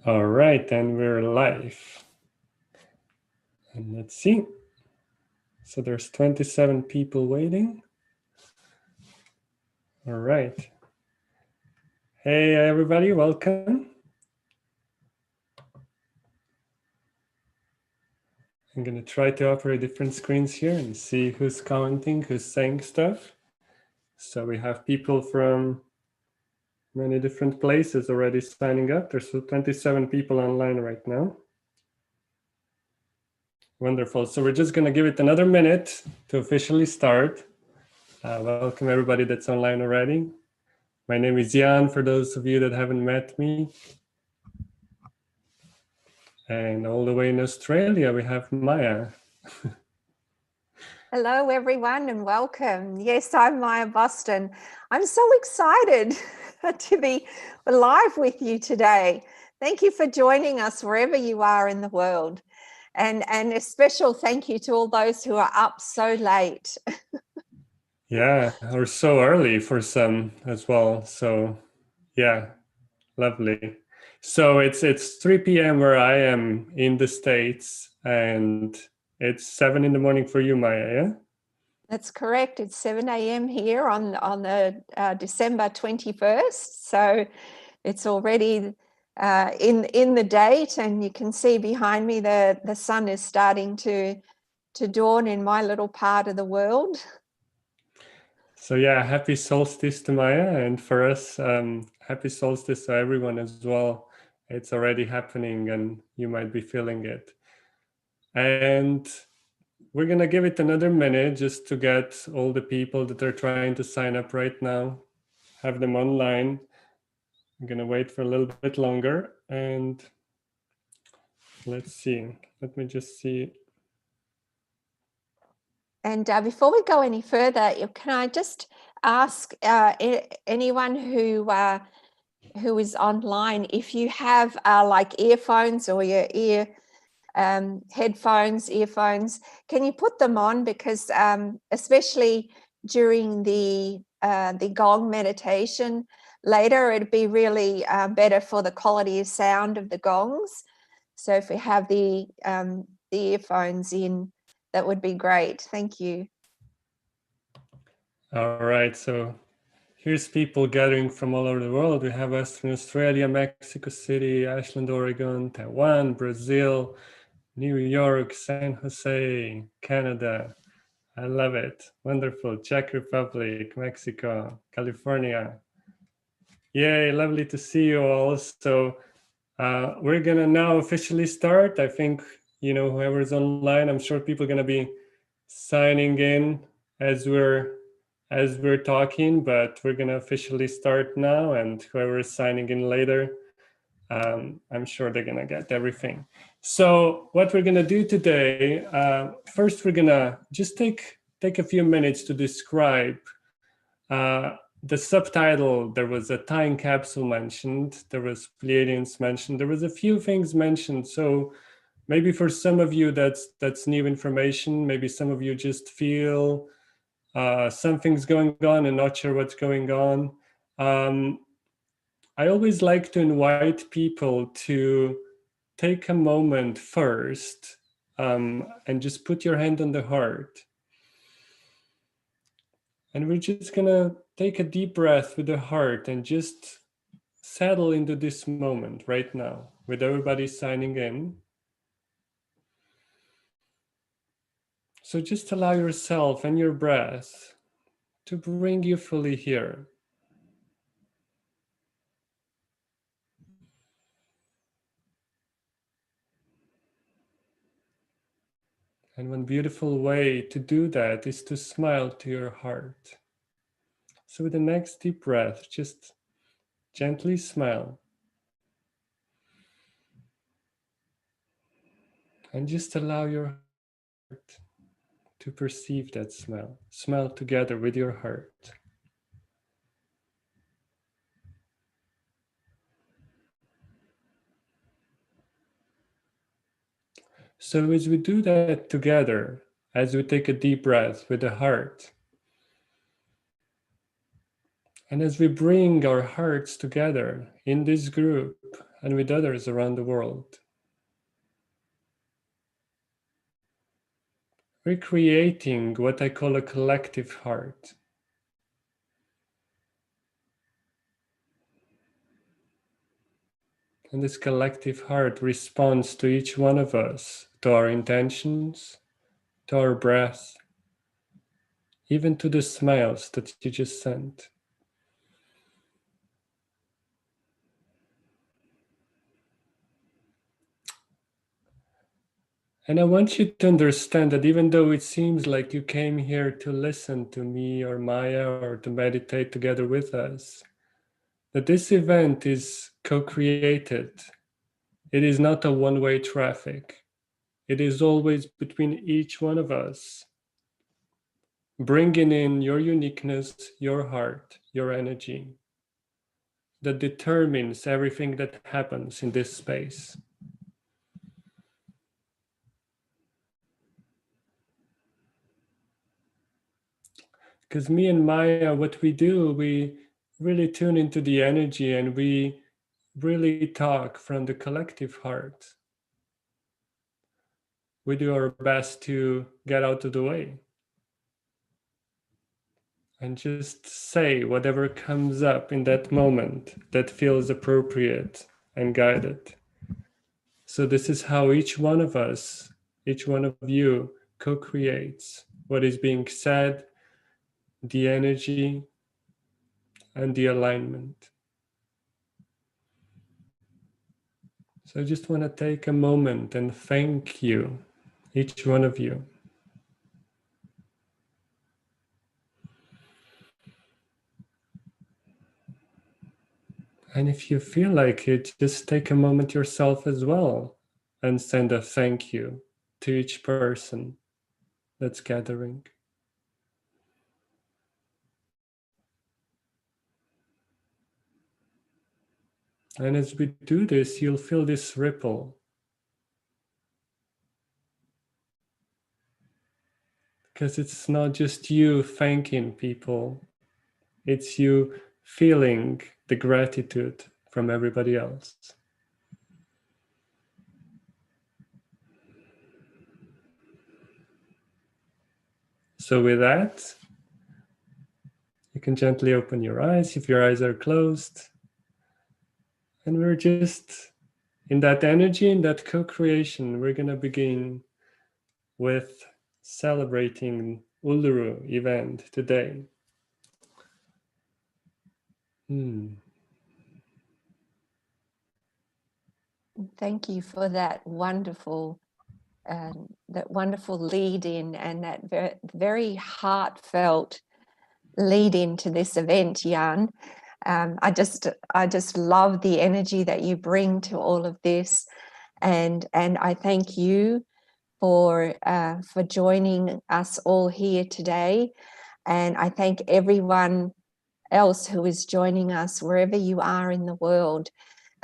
All right, and we're live. And let's see. So there's 27 people waiting. All right. Hey, everybody, welcome. I'm going to try to operate different screens here and see who's commenting, who's saying stuff. So we have people from many different places already signing up. There's 27 people online right now. Wonderful. So we're just going to give it another minute to officially start. Welcome everybody that's online already. My name is Jan, for those of you that haven't met me. And all the way in Australia, we have Maya. Hello, everyone, and welcome. Yes, I'm Maya Boston. I'm so excited to be live with you today. Thank you for joining us wherever you are in the world. And a special thank you to all those who are up so late. Yeah, or so early for some as well. So yeah, lovely. So it's 3 p.m. where I am in the States, and it's 7 in the morning for you, Maya, yeah? That's correct. It's 7 a.m. here on the December 21st. So it's already in the date, and you can see behind me the sun is starting to dawn in my little part of the world. So yeah, happy solstice to Maya, and for us, happy solstice to everyone as well. It's already happening and you might be feeling it. And we're gonna give it another minute just to get all the people that are trying to sign up right now, have them online. I'm gonna wait for a little bit longer, and let's see. Let me just see. And before we go any further, can I just ask anyone who is online, if you have like earphones or your headphones, earphones, can you put them on? Because especially during the gong meditation later, it'd be really better for the quality of sound of the gongs. So if we have the earphones in, that would be great. Thank you. All right, so here's people gathering from all over the world. We have Western Australia, Mexico City, Ashland, Oregon, Taiwan, Brazil, New York, San Jose, Canada. I love it. Wonderful. Czech Republic, Mexico, California. Yay, lovely to see you all. So we're gonna now officially start. I think, whoever's online, I'm sure people are gonna be signing in as we're talking, but we're gonna officially start now, and whoever is signing in later, I'm sure they're gonna get everything. So what we're gonna do today, first we're gonna just take a few minutes to describe the subtitle. There was a time capsule mentioned, there was Pleiadians mentioned, there was a few things mentioned. So maybe for some of you that's new information. Maybe some of you just feel something's going on and not sure what's going on. I always like to invite people to take a moment first and just put your hand on the heart. And we're just gonna take a deep breath with the heart and just settle into this moment right now with everybody signing in. So just allow yourself and your breath to bring you fully here. And one beautiful way to do that is to smile to your heart. So with the next deep breath, just gently smile. And just allow your heart to perceive that smile. Smile together with your heart. So as we do that together, as we take a deep breath with the heart, and as we bring our hearts together in this group, and with others around the world. We're creating what I call a collective heart. And this collective heart responds to each one of us, to our intentions, to our breath, even to the smiles that you just sent. And I want you to understand that even though it seems like you came here to listen to me or Maya or to meditate together with us, that this event is co-created. It is not a one-way traffic. It is always between each one of us, bringing in your uniqueness, your heart, your energy, that determines everything that happens in this space. Because me and Maya, what we do, we really tune into the energy and we really talk from the collective heart. We do our best to get out of the way and just say whatever comes up in that moment that feels appropriate and guided. So this is how each one of us, each one of you co-creates what is being said, the energy, and the alignment. So I just want to take a moment and thank you, each one of you. And if you feel like it, just take a moment yourself as well and send a thank you to each person that's gathering. And as we do this, you'll feel this ripple. Because it's not just you thanking people, it's you feeling the gratitude from everybody else. So with that, you can gently open your eyes if your eyes are closed. And we're just in that energy, in that co-creation, we're going to begin with celebrating Uluru event today. Thank you for that wonderful lead in and that very heartfelt lead into this event, Jan. I just love the energy that you bring to all of this, and I thank you for joining us all here today, and I thank everyone else who is joining us wherever you are in the world.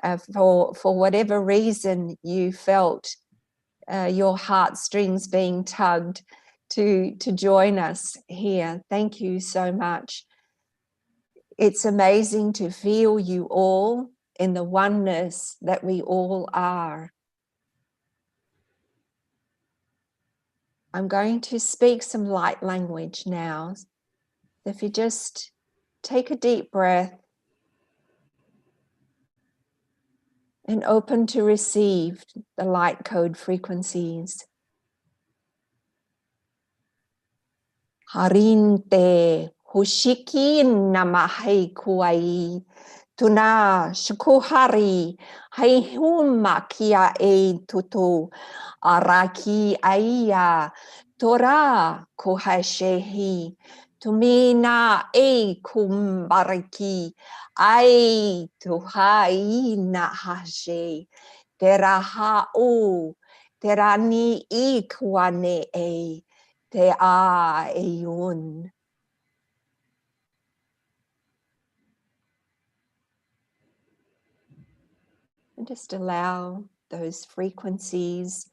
For whatever reason you felt your heartstrings being tugged to join us here. Thank you so much. It's amazing to feel you all in the oneness that we all are. I'm going to speak some light language now. If you just take a deep breath and open to receive the light code frequencies. Harinte hushiki namahai kuai tuna shukuhari hai huma kia e tutu araki aia tora kuhashehi tumina e kumbariki ai tuhai na hashe tera ha'u tera ni I kuane e te a eun. And just allow those frequencies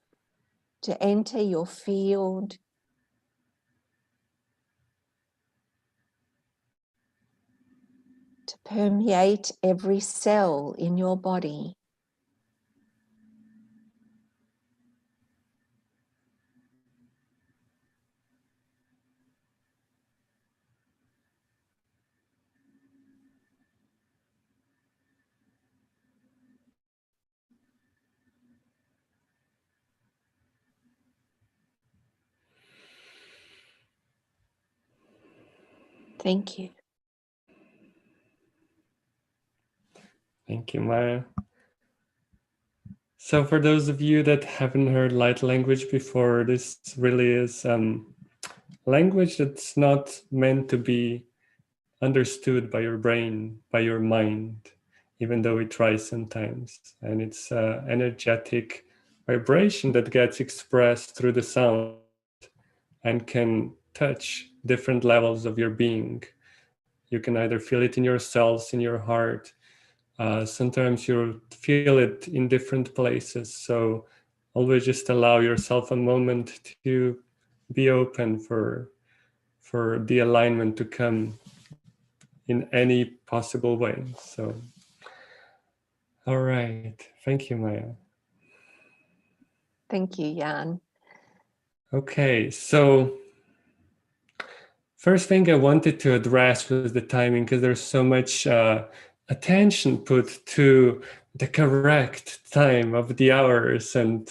to enter your field, to permeate every cell in your body. Thank you. Thank you, Maya. So for those of you that haven't heard light language before, this really is language that's not meant to be understood by your brain, by your mind, even though it tries sometimes. And it's energetic vibration that gets expressed through the sound and can touch different levels of your being. You can either feel it in your cells, in your heart. Sometimes you'll feel it in different places. So always just allow yourself a moment to be open for the alignment to come in any possible way. So, all right. Thank you, Maya. Thank you, Jan. Okay, so first thing I wanted to address was the timing, because there's so much attention put to the correct time of the hours. And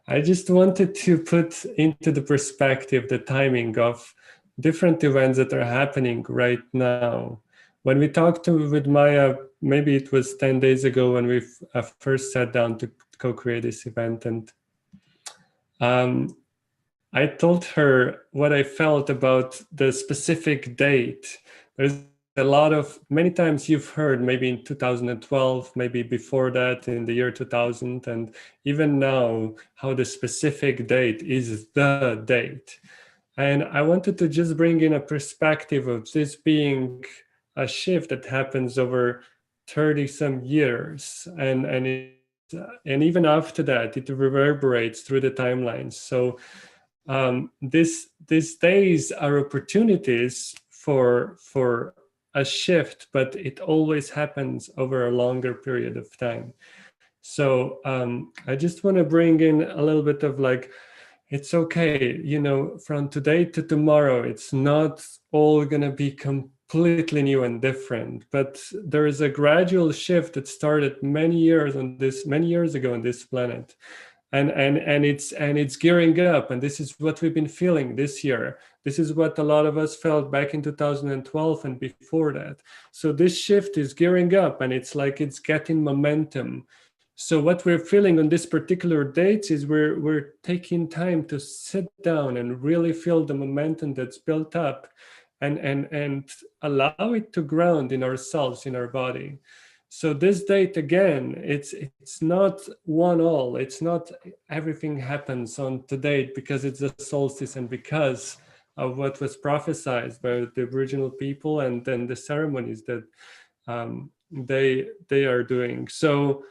I just wanted to put into the perspective the timing of different events that are happening right now. When we talked with Maya, maybe it was 10 days ago when we first sat down to co-create this event. And I told her what I felt about the specific date. There's a lot of, many times you've heard, maybe in 2012, maybe before that in the year 2000, and even now, how the specific date is the date. And I wanted to just bring in a perspective of this being a shift that happens over 30 some years. And even after that, it reverberates through the timelines. So these days are opportunities for a shift, but it always happens over a longer period of time. So I just want to bring in a little bit of like, it's okay, from today to tomorrow, it's not all going to be completely new and different, but there is a gradual shift that started many years ago on this planet. And it's gearing up, and this is what we've been feeling this year. This is what a lot of us felt back in 2012 and before that. So this shift is gearing up, and it's like it's getting momentum. So what we're feeling on this particular dates is we're taking time to sit down and really feel the momentum that's built up, and allow it to ground in ourselves, in our body. So this date, again, it's not one all. It's not everything happens on the date because it's the solstice and because of what was prophesied by the original people, and then the ceremonies that they are doing. So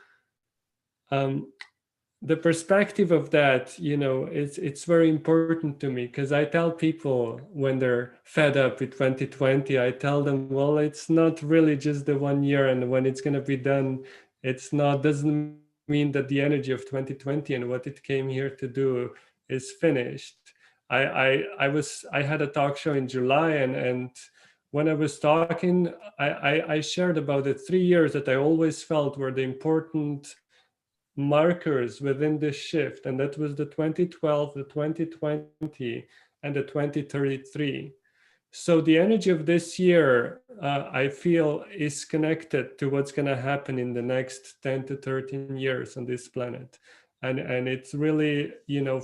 the perspective of that, it's very important to me, because I tell people when they're fed up with 2020, I tell them, well, it's not really just the 1 year, and when it's going to be done, doesn't mean that the energy of 2020 and what it came here to do is finished. I had a talk show in July, and when I was talking, I shared about the 3 years that I always felt were the important markers within this shift, and that was the 2012, the 2020, and the 2033. So the energy of this year, I feel, is connected to what's going to happen in the next 10 to 13 years on this planet. And it's really,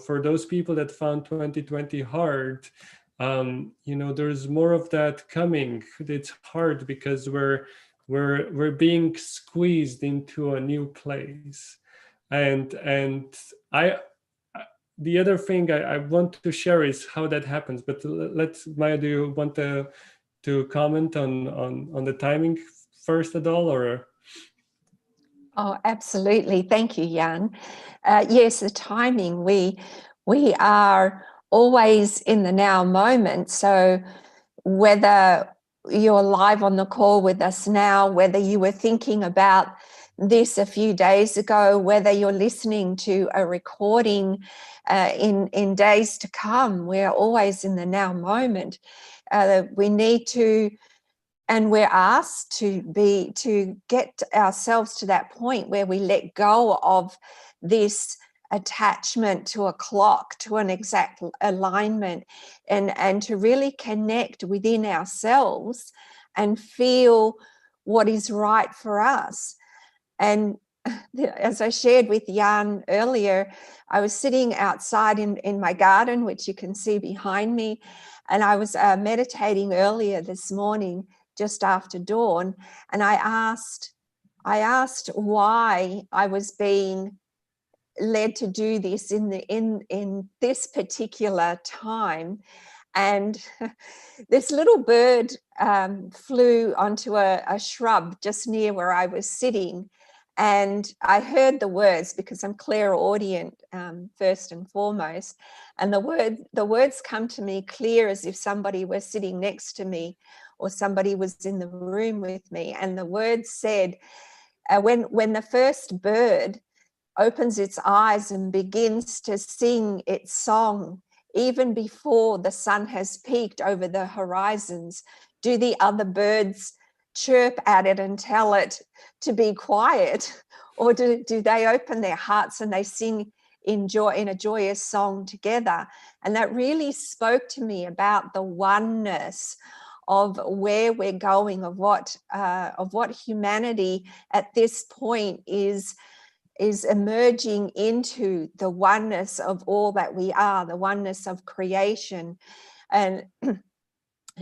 for those people that found 2020 hard, there's more of that coming. It's hard because we're being squeezed into a new place. And I the other thing I want to share is how that happens. But Maya, do you want to comment on the timing first at all, or? Oh, absolutely. Thank you, Jan. Yes, the timing. We are always in the now moment. So whether you're live on the call with us now, whether you were thinking about this a few days ago, whether you're listening to a recording in days to come, we're always in the now moment. We need to, and we're asked to get ourselves to that point where we let go of this attachment to a clock, to an exact alignment, and to really connect within ourselves and feel what is right for us. And as I shared with Jan earlier, I was sitting outside in my garden, which you can see behind me, and I was meditating earlier this morning, just after dawn, and I asked why I was being led to do this in this particular time. And this little bird flew onto a shrub just near where I was sitting, and I heard the words, because I'm clairaudient first and foremost, and the words come to me clear as if somebody were sitting next to me or somebody was in the room with me. And the words said, when the first bird opens its eyes and begins to sing its song, even before the sun has peaked over the horizons, do the other birds chirp at it and tell it to be quiet? Or do they open their hearts and they sing in a joyous song together? And that really spoke to me about the oneness of where we're going, of what humanity at this point is emerging into, the oneness of all that we are, the oneness of creation. And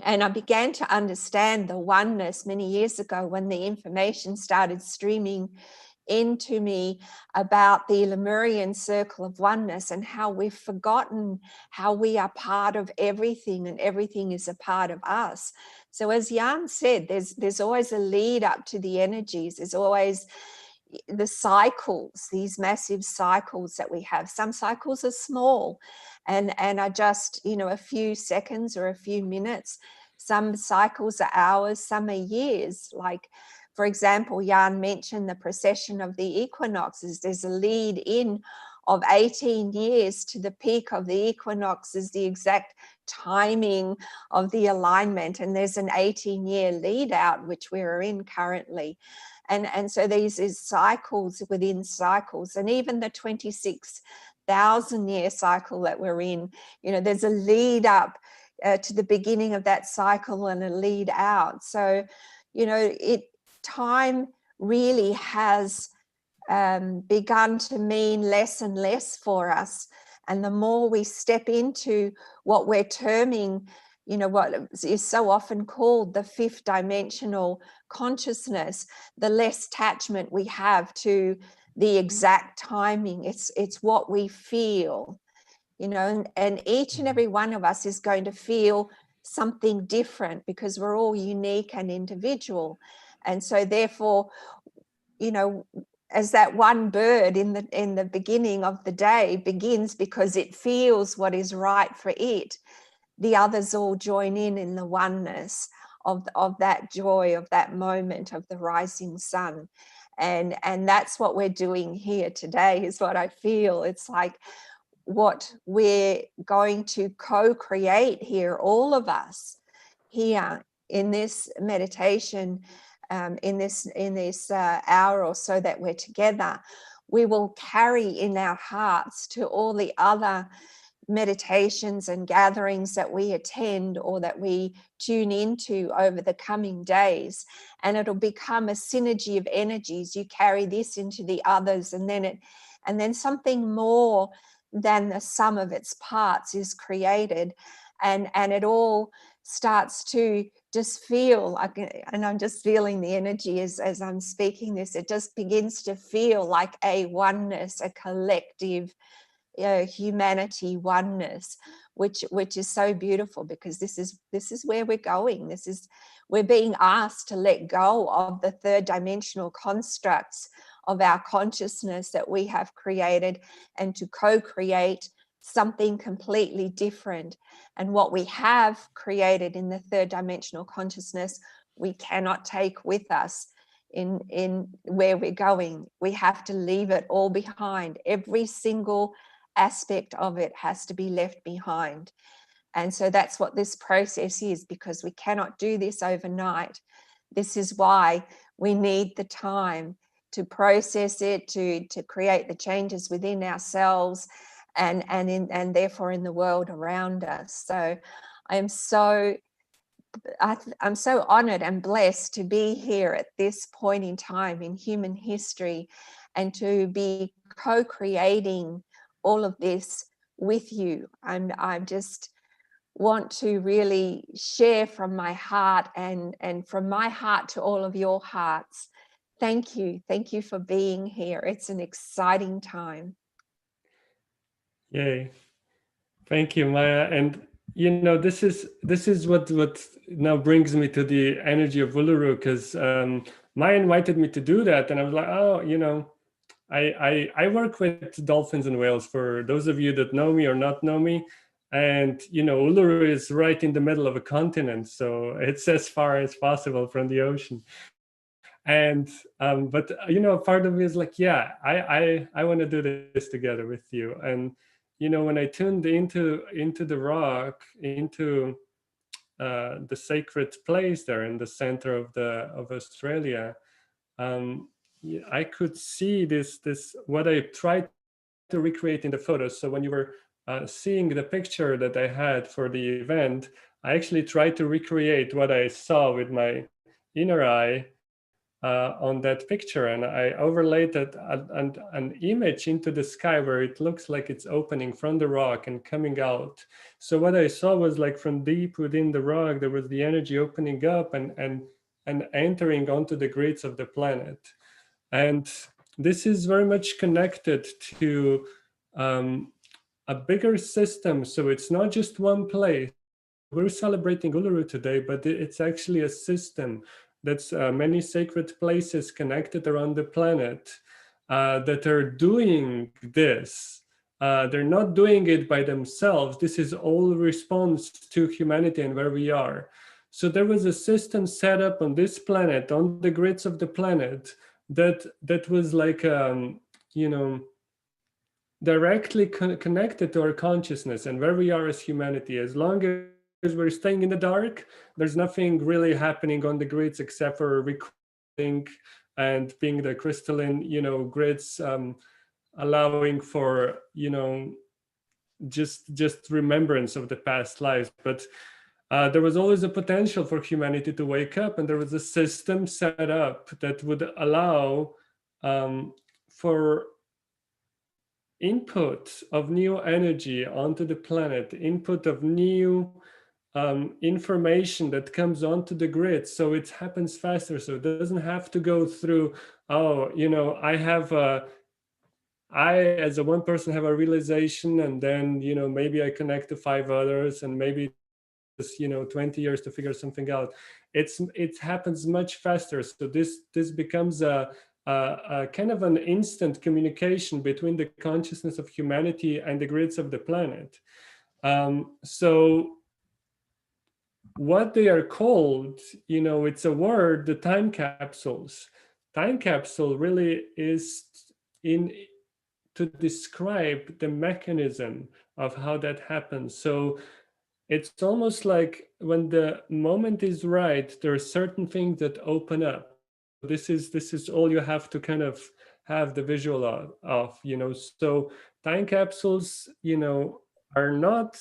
I began to understand the oneness many years ago when the information started streaming into me about the Lemurian circle of oneness, and how we've forgotten how we are part of everything and everything is a part of us. So as Jan said, there's always a lead up to the energies. There's always the cycles, these massive cycles that we have. Some cycles are small and are just, a few seconds or a few minutes. Some cycles are hours, some are years. Like, for example, Jan mentioned the precession of the equinoxes. There's a lead in of 18 years to the peak of the equinoxes, the exact timing of the alignment. And there's an 18-year lead out, which we're in currently. And so these is cycles within cycles. And even the 26,000-year cycle that we're in, there's a lead up to the beginning of that cycle and a lead out. So, time really has begun to mean less and less for us. And the more we step into what we're terming, what is so often called the fifth dimensional consciousness, the less attachment we have to the exact timing. It's what we feel, and each and every one of us is going to feel something different, because we're all unique and individual. And so therefore, as that one bird in the beginning of the day begins because it feels what is right for it, the others all join in the oneness of that joy, of that moment of the rising sun. And that's what we're doing here today, is what I feel. It's like what we're going to co-create here, all of us here in this meditation, in this hour or so that we're together. We will carry in our hearts to all the other meditations and gatherings that we attend or that we tune into over the coming days, and it'll become a synergy of energies. You carry this into the others, and then something more than the sum of its parts is created, and it all starts to just feel like, and I'm just feeling the energy as I'm speaking this, it just begins to feel like a oneness, a collective humanity oneness, which is so beautiful, because this is where we're going. We're being asked to let go of the third dimensional constructs of our consciousness that we have created, and to co-create something completely different. And what we have created in the third dimensional consciousness, we cannot take with us in where we're going. We have to leave it all behind. Every single aspect of it has to be left behind. And so that's what this process is, because we cannot do this overnight. This is why we need the time process it, to create the changes within ourselves and therefore in the world around us. So I'm so honored and blessed to be here at this point in time in human history and to be co-creating all of this with you. I just want to really share from my heart and from my heart to all of your hearts. Thank you. Thank you for being here. It's an exciting time. Yay. Thank you, Maya. And this is what now brings me to the energy of Uluru, because Maya invited me to do that, and I was like, oh, I work with dolphins and whales, for those of you that know me or not know me. And Uluru is right in the middle of a continent, so it's as far as possible from the ocean. And but part of me is like, yeah, I want to do this together with you. And when I tuned into the rock, into the sacred place there in the center of Australia, I could see this what I tried to recreate in the photos. So when you were seeing the picture that I had for the event, I actually tried to recreate what I saw with my inner eye on that picture, and I overlaid an image into the sky where it looks like it's opening from the rock and coming out. So what I saw was like from deep within the rock, there was the energy opening up and entering onto the grids of the planet. And this is very much connected to a bigger system. So it's not just one place. We're celebrating Uluru today, but it's actually a system that's many sacred places connected around the planet that are doing this. They're not doing it by themselves. This is all response to humanity and where we are. So there was a system set up on this planet, on the grids of the planet, that was like, directly connected to our consciousness and where we are as humanity. As long as we're staying in the dark, there's nothing really happening on the grids except for recording and being the crystalline, grids, allowing for, just remembrance of the past lives. But there was always a potential for humanity to wake up, and there was a system set up that would allow for input of new energy onto the planet, input of new information that comes onto the grid, so it happens faster. So it doesn't have to go through, oh, I as a one person have a realization, and then maybe I connect to 5 others, and maybe it's 20 years to figure something out. It happens much faster. So this becomes a kind of an instant communication between the consciousness of humanity and the grids of the planet. So what they are called, it's a word, the time capsules. Time capsule really is to describe the mechanism of how that happens. So it's almost like when the moment is right, there are certain things that open up. This is all you have to kind of have the visual of. So time capsules, are not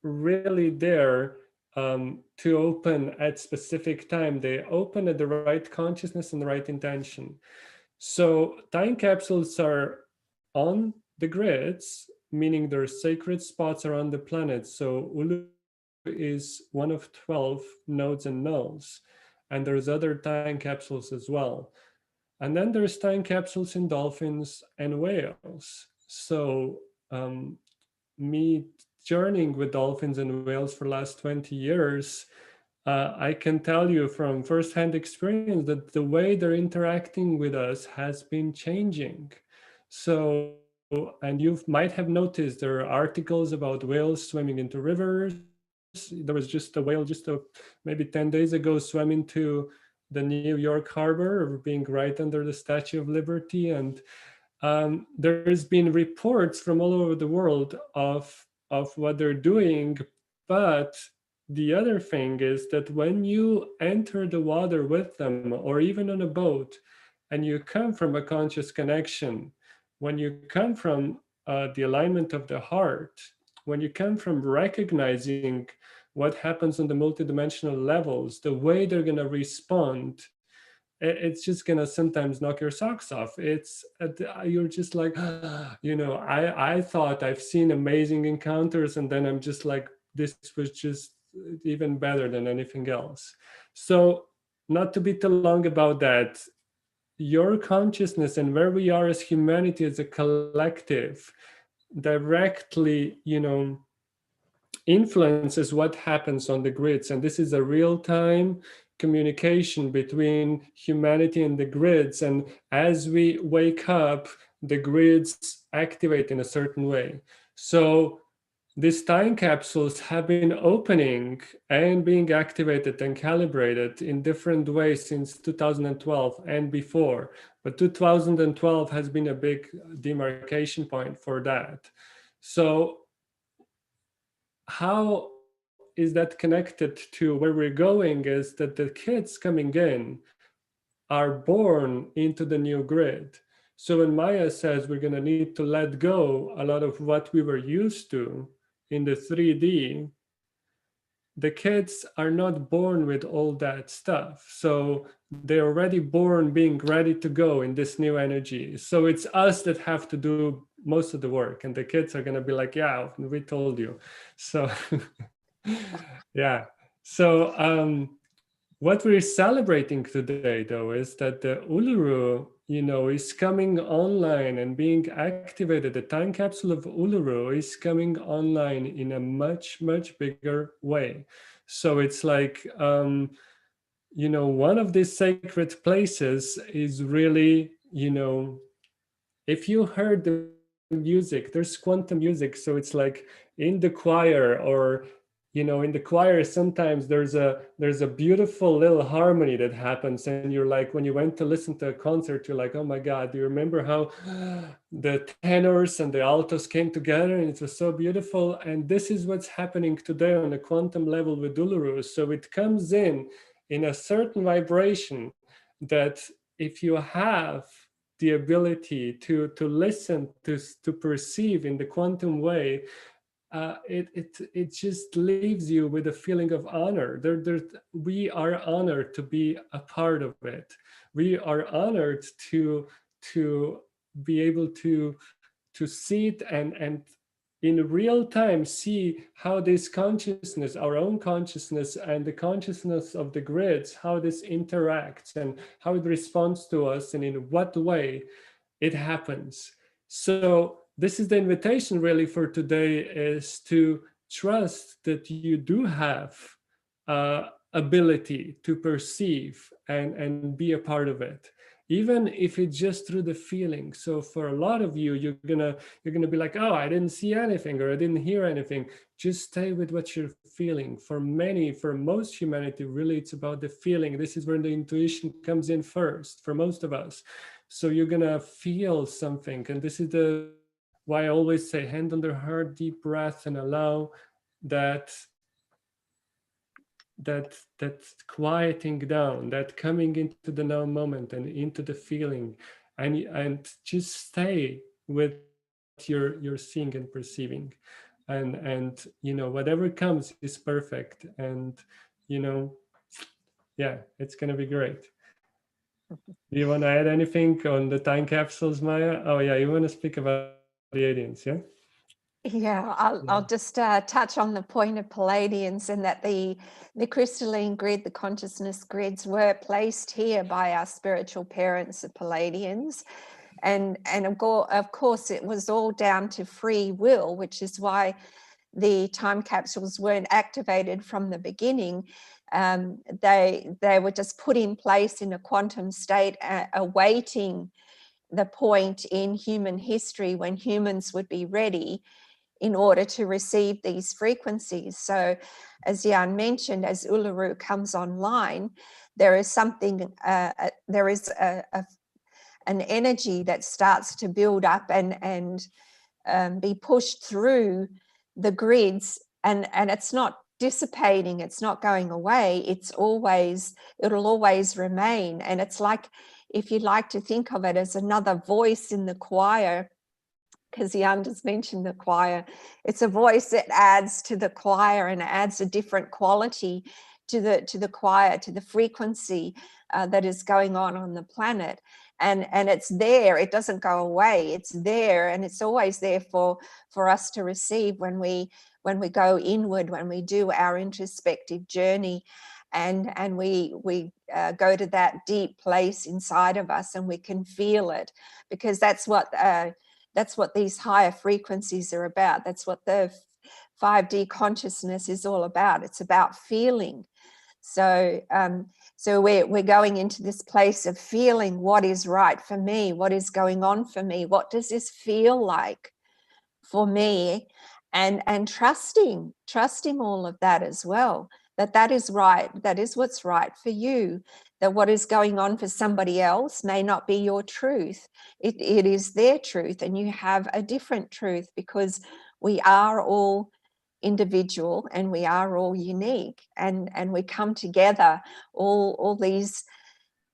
really there to open at specific time. They open at the right consciousness and the right intention. So time capsules are on the grids, meaning there are sacred spots around the planet. So Uluru is one of 12 nodes and nulls, and there's other time capsules as well. And then there's time capsules in dolphins and whales. So me journeying with dolphins and whales for the last 20 years, I can tell you from firsthand experience that the way they're interacting with us has been changing. So, and you might have noticed there are articles about whales swimming into rivers. There was just a whale maybe 10 days ago swam into the New York harbor, being right under the Statue of Liberty. And there's been reports from all over the world of what they're doing. But the other thing is that when you enter the water with them, or even on a boat, and you come from a conscious connection, when you come from the alignment of the heart, when you come from recognizing what happens on the multidimensional levels, the way they're going to respond, it's just going to sometimes knock your socks off. You're just like, I thought I've seen amazing encounters, and then I'm just like, this was just even better than anything else. So not to be too long about that, your consciousness and where we are as humanity, as a collective, directly, influences what happens on the grids. And this is a real-time communication between humanity and the grids. And as we wake up, the grids activate in a certain way. So these time capsules have been opening and being activated and calibrated in different ways since 2012 and before. But 2012 has been a big demarcation point for that. So how is that connected to where we're going is that the kids coming in are born into the new grid. So when Maya says we're going to need to let go a lot of what we were used to in the 3D, the kids are not born with all that stuff. So they're already born being ready to go in this new energy. So it's us that have to do most of the work, and the kids are going to be like, yeah, we told you. So yeah. So what we're celebrating today, though, is that the Uluru, is coming online and being activated. The time capsule of Uluru is coming online in a much, much bigger way. So it's like, one of these sacred places is really, if you heard the music, there's quantum music. So it's like in the choir, or in the choir, sometimes there's a beautiful little harmony that happens, and you're like, when you went to listen to a concert, you're like, oh my God, do you remember how the tenors and the altos came together, and it was so beautiful? And this is what's happening today on a quantum level with Uluru. So it comes in a certain vibration that if you have the ability to listen, to perceive in the quantum way, it just leaves you with a feeling of honor. We are honored to be a part of it. We are honored to be able to see it and in real time see how this consciousness, our own consciousness and the consciousness of the grids, how this interacts and how it responds to us and in what way it happens. So this is the invitation really for today, is to trust that you do have ability to perceive and be a part of it, even if it's just through the feeling. So for a lot of you, you're gonna be like, oh, I didn't see anything, or I didn't hear anything. Just stay with what you're feeling. For most humanity, really, it's about the feeling. This is where the intuition comes in first for most of us. So you're gonna feel something, and this is why I always say, hand on the heart, deep breath, and allow that quieting down, that coming into the now moment and into the feeling, and just stay with what you're seeing and perceiving, and whatever comes is perfect, and yeah, it's gonna be great. Do you want to add anything on the time capsules, Maya? Oh yeah, you want to speak about the Pleiadians, yeah? Yeah, I'll just touch on the point of Pleiadians, and that the crystalline grid, the consciousness grids, were placed here by our spiritual parents, the Pleiadians, and of course it was all down to free will, which is why the time capsules weren't activated from the beginning. They were just put in place in a quantum state, awaiting the point in human history when humans would be ready in order to receive these frequencies. So as Jan mentioned, as Uluru comes online, there is something, there is an energy that starts to build up and be pushed through the grids, and it's not dissipating, it's not going away, it'll always remain. And it's like if you like to think of it as another voice in the choir, because Jan just mentioned the choir, it's a voice that adds to the choir and adds a different quality to the choir, to the frequency that is going on the planet. And it's there, it doesn't go away, it's there, and it's always there for us to receive when we go inward, when we do our introspective journey, and we go to that deep place inside of us, and we can feel it, because that's what these higher frequencies are about. That's what the 5D consciousness is all about. It's about feeling. So so we're going into this place of feeling what is right for me, what is going on for me, what does this feel like for me, and trusting all of that as well, that is right, that is what's right for you, that what is going on for somebody else may not be your truth. It is their truth, and you have a different truth, because we are all individual and we are all unique, and we come together, all these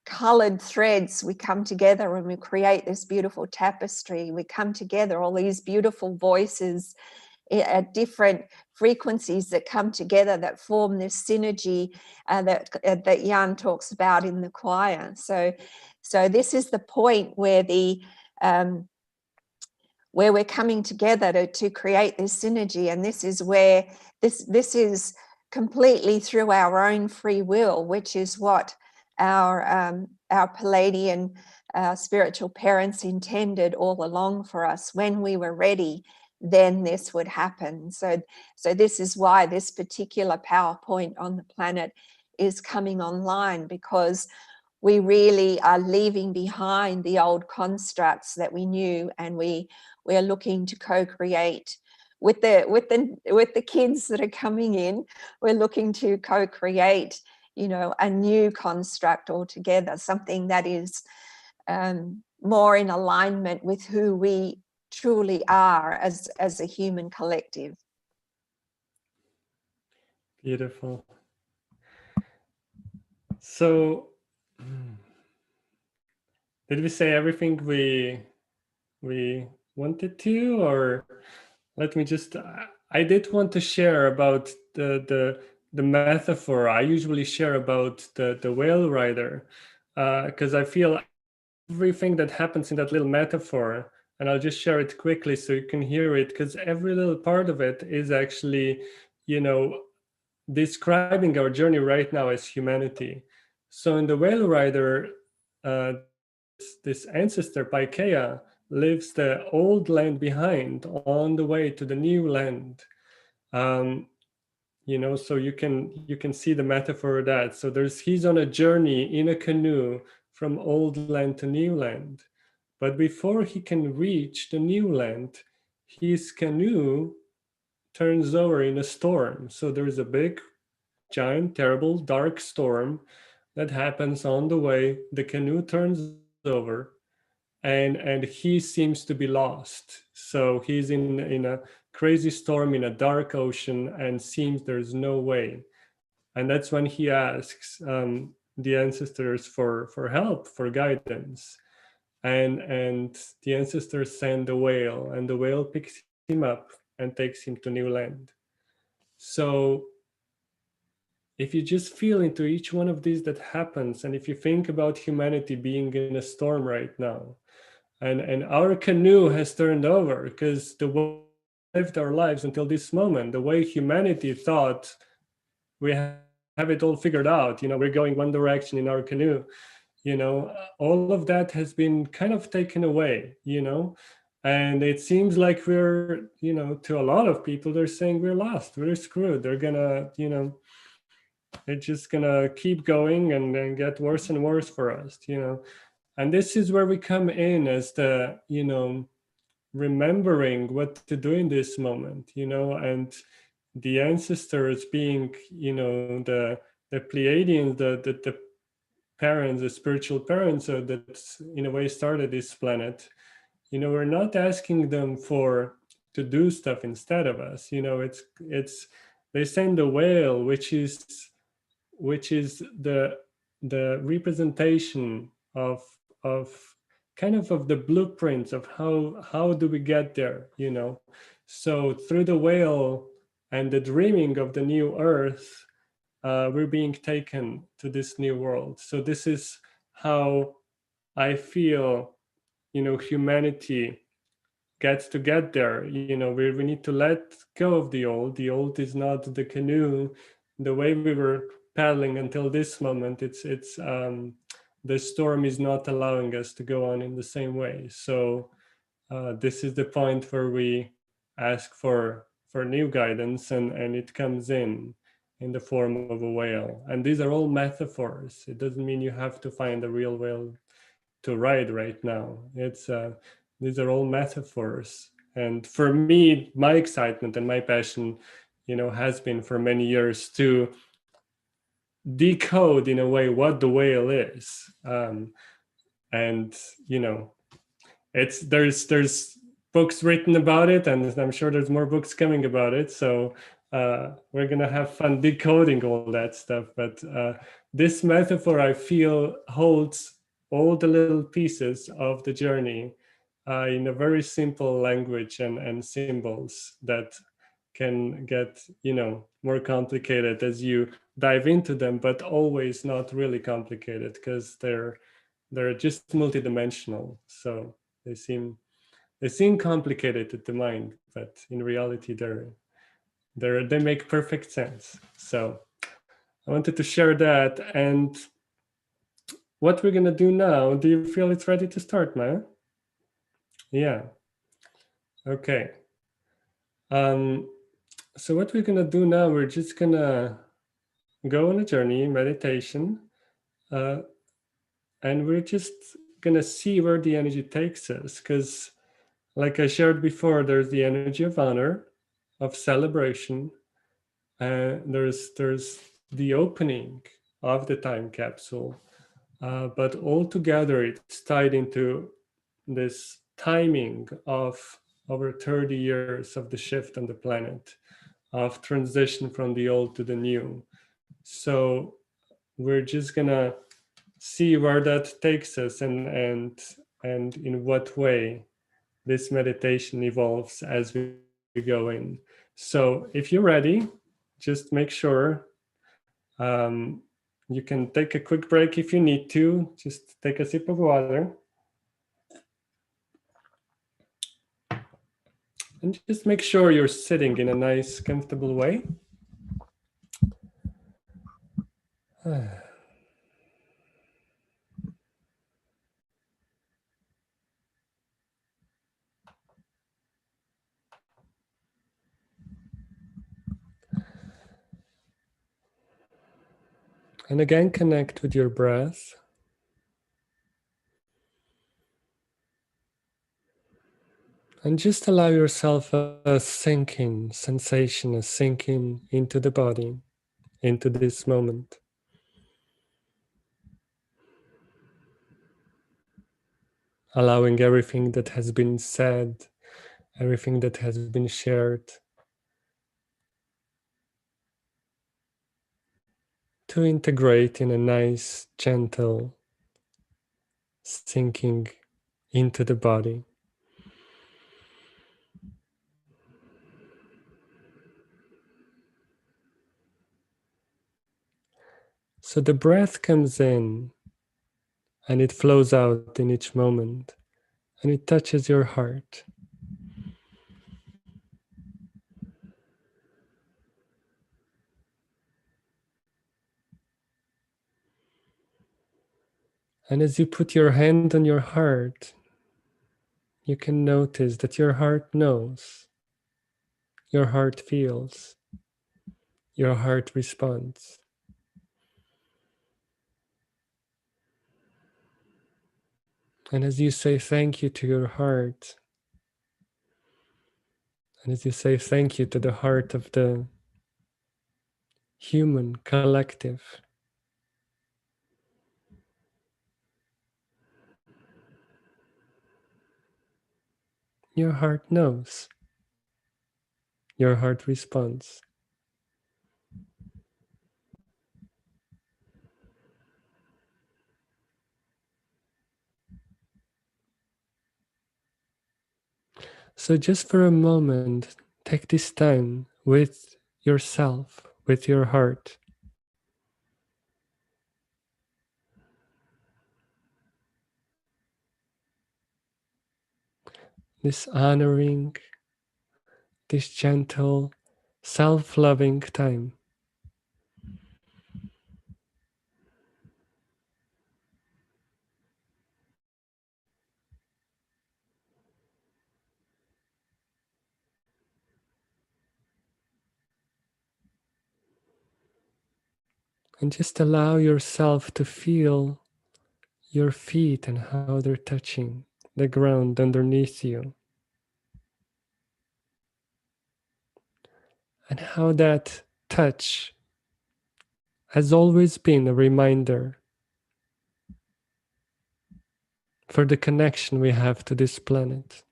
colored threads, we come together and we create this beautiful tapestry. We come together, all these beautiful voices at different frequencies that come together, that form this synergy that Jan talks about in the choir. So this is the point where where we're coming together to create this synergy, and this is where this is completely through our own free will, which is what our Pleiadean spiritual parents intended all along for us. When we were ready, then this would happen. So this is why this particular PowerPoint on the planet is coming online, because we really are leaving behind the old constructs that we knew, and we are looking to co-create with the kids that are coming in. We're looking to co-create, you know, a new construct altogether, something that is more in alignment with who we truly are as a human collective. Beautiful. So, did we say everything we wanted to, or let me just? I did want to share about the metaphor I usually share about the whale rider, because I feel everything that happens in that little metaphor, and I'll just share it quickly so you can hear it, because every little part of it is actually, you know, describing our journey right now as humanity. So in the whale rider, this ancestor Pleiadean leaves the old land behind on the way to the new land. You know, so you can see the metaphor of that. So he's on a journey in a canoe from old land to new land. But before he can reach the new land, his canoe turns over in a storm. So there's a big, giant, terrible, dark storm that happens on the way. The canoe turns over, and he seems to be lost. So he's in a crazy storm in a dark ocean, and seems there's no way. And that's when he asks the ancestors for help, for guidance. And the ancestors send a whale, and the whale picks him up and takes him to new land. So if you just feel into each one of these that happens, and if you think about humanity being in a storm right now, and our canoe has turned over, because the way we lived our lives until this moment, the way humanity thought we have it all figured out, you know, we're going one direction in our canoe, you know, all of that has been kind of taken away, you know. And it seems like we're, you know, to a lot of people, they're saying we're lost, we're screwed, they're gonna, you know, it's just gonna keep going and then get worse and worse for us, you know. And this is where we come in as the, you know, remembering what to do in this moment, you know, and the ancestors being, you know, the Pleiadians, the parents, the spiritual parents that in a way started this planet, you know, we're not asking them to do stuff instead of us, you know. It's they send a whale, which is the representation of kind of the blueprints of how do we get there, you know. So through the whale and the dreaming of the new earth, we're being taken to this new world. So this is how I feel, you know, humanity gets to get there. You know, we need to let go of the old. The old is not the canoe the way we were paddling until this moment. It's the storm is not allowing us to go on in the same way. So this is the point where we ask for new guidance, and it comes in the form of a whale. And these are all metaphors. It doesn't mean you have to find a real whale to ride right now. It's these are all metaphors. And for me, my excitement and my passion, you know, has been for many years to decode in a way what the whale is. And you know, it's there's books written about it, and I'm sure there's more books coming about it. So we're gonna have fun decoding all that stuff. But this metaphor, I feel, holds all the little pieces of the journey in a very simple language and symbols that can get, you know, more complicated as you dive into them, but always not really complicated because they're just multidimensional. So they seem complicated to the mind, but in reality they make perfect sense. So I wanted to share that. And what we're gonna do now, do you feel it's ready to start, Maya? Yeah. Okay. So what we're gonna do now, we're just gonna go on a journey, meditation, and we're just gonna see where the energy takes us. Because like I shared before, there's the energy of honor, of celebration, there's the opening of the time capsule, but altogether it's tied into this timing of over 30 years of the shift on the planet, of transition from the old to the new. So we're just gonna see where that takes us, and in what way this meditation evolves as we go in. So if you're ready, just make sure you can take a quick break if you need to. Just take a sip of water. And just make sure you're sitting in a nice, comfortable way. And again, connect with your breath. And just allow yourself a sinking sensation, a sinking into the body, into this moment. Allowing everything that has been said, everything that has been shared, to integrate in a nice, gentle sinking into the body. So the breath comes in and it flows out in each moment, and it touches your heart. And as you put your hand on your heart, you can notice that your heart knows, your heart feels, your heart responds. And as you say thank you to your heart, and as you say thank you to the heart of the human collective, your heart knows, your heart responds. So just for a moment, take this time with yourself, with your heart. This honoring, this gentle, self-loving time. And just allow yourself to feel your feet and how they're touching the ground underneath you. And how that touch has always been a reminder for the connection we have to this planet.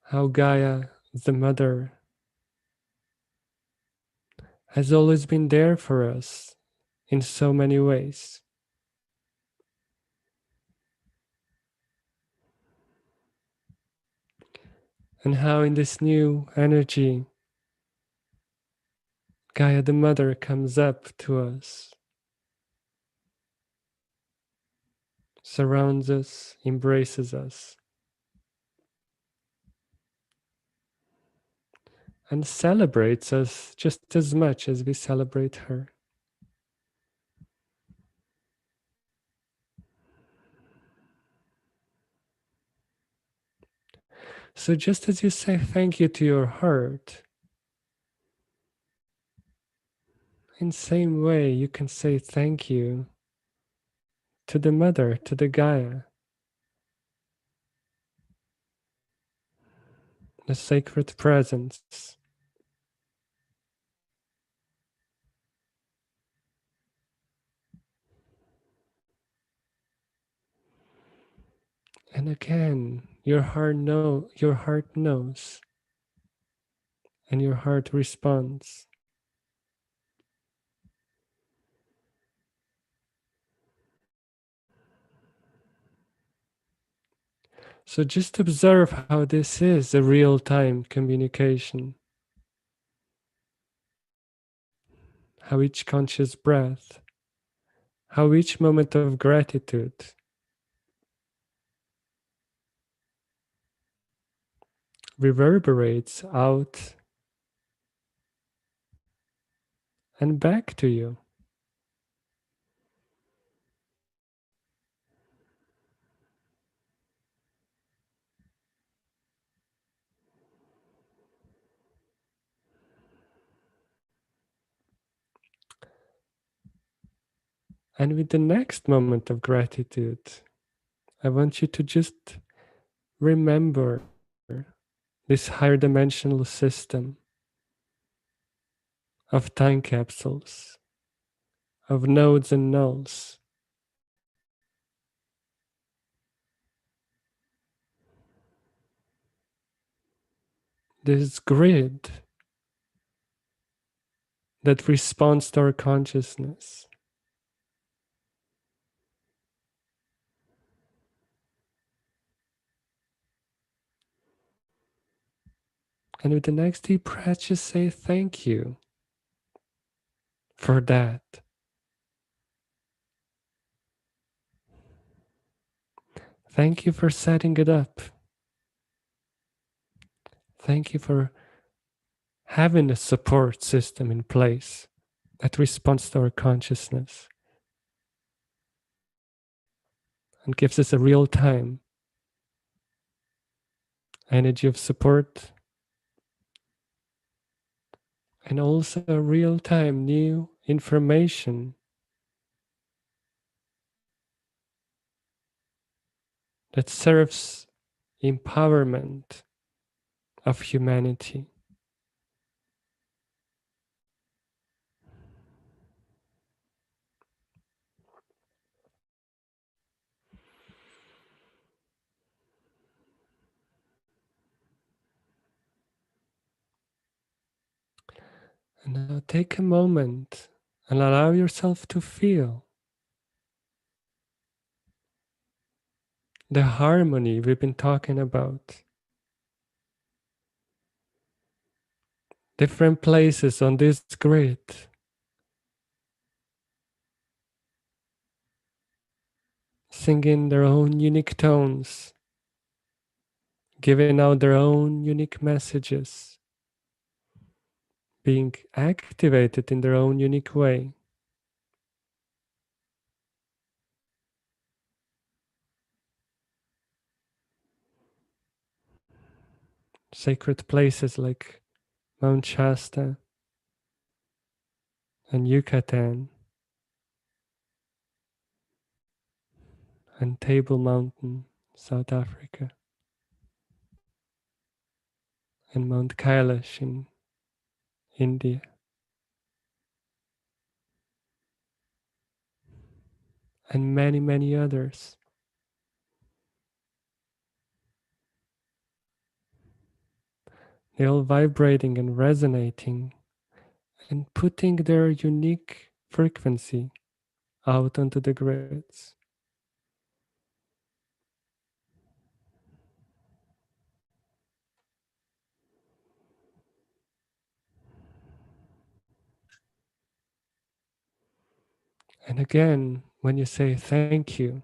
How Gaia, the mother, has always been there for us in so many ways. And how in this new energy, Gaia the mother comes up to us, surrounds us, embraces us, and celebrates us just as much as we celebrate her. So just as you say thank you to your heart, in same way you can say thank you to the mother, to the Gaia, the sacred presence. And again, your heart knows, and your heart responds. So just observe how this is a real-time communication. How each conscious breath, how each moment of gratitude reverberates out and back to you. And with the next moment of gratitude, I want you to just remember this higher dimensional system of time capsules, of nodes and nulls. This grid that responds to our consciousness. And with the next deep breath, just say thank you for that. Thank you for setting it up. Thank you for having a support system in place that responds to our consciousness and gives us a real time energy of support and also a real time new information that serves empowerment of humanity. And now take a moment and allow yourself to feel the harmony we've been talking about. Different places on this grid. Singing their own unique tones, giving out their own unique messages, being activated in their own unique way. Sacred places like Mount Shasta and Yucatan and Table Mountain, South Africa, and Mount Kailash in India. And many, many others. They're all vibrating and resonating and putting their unique frequency out onto the grids. And again, when you say thank you,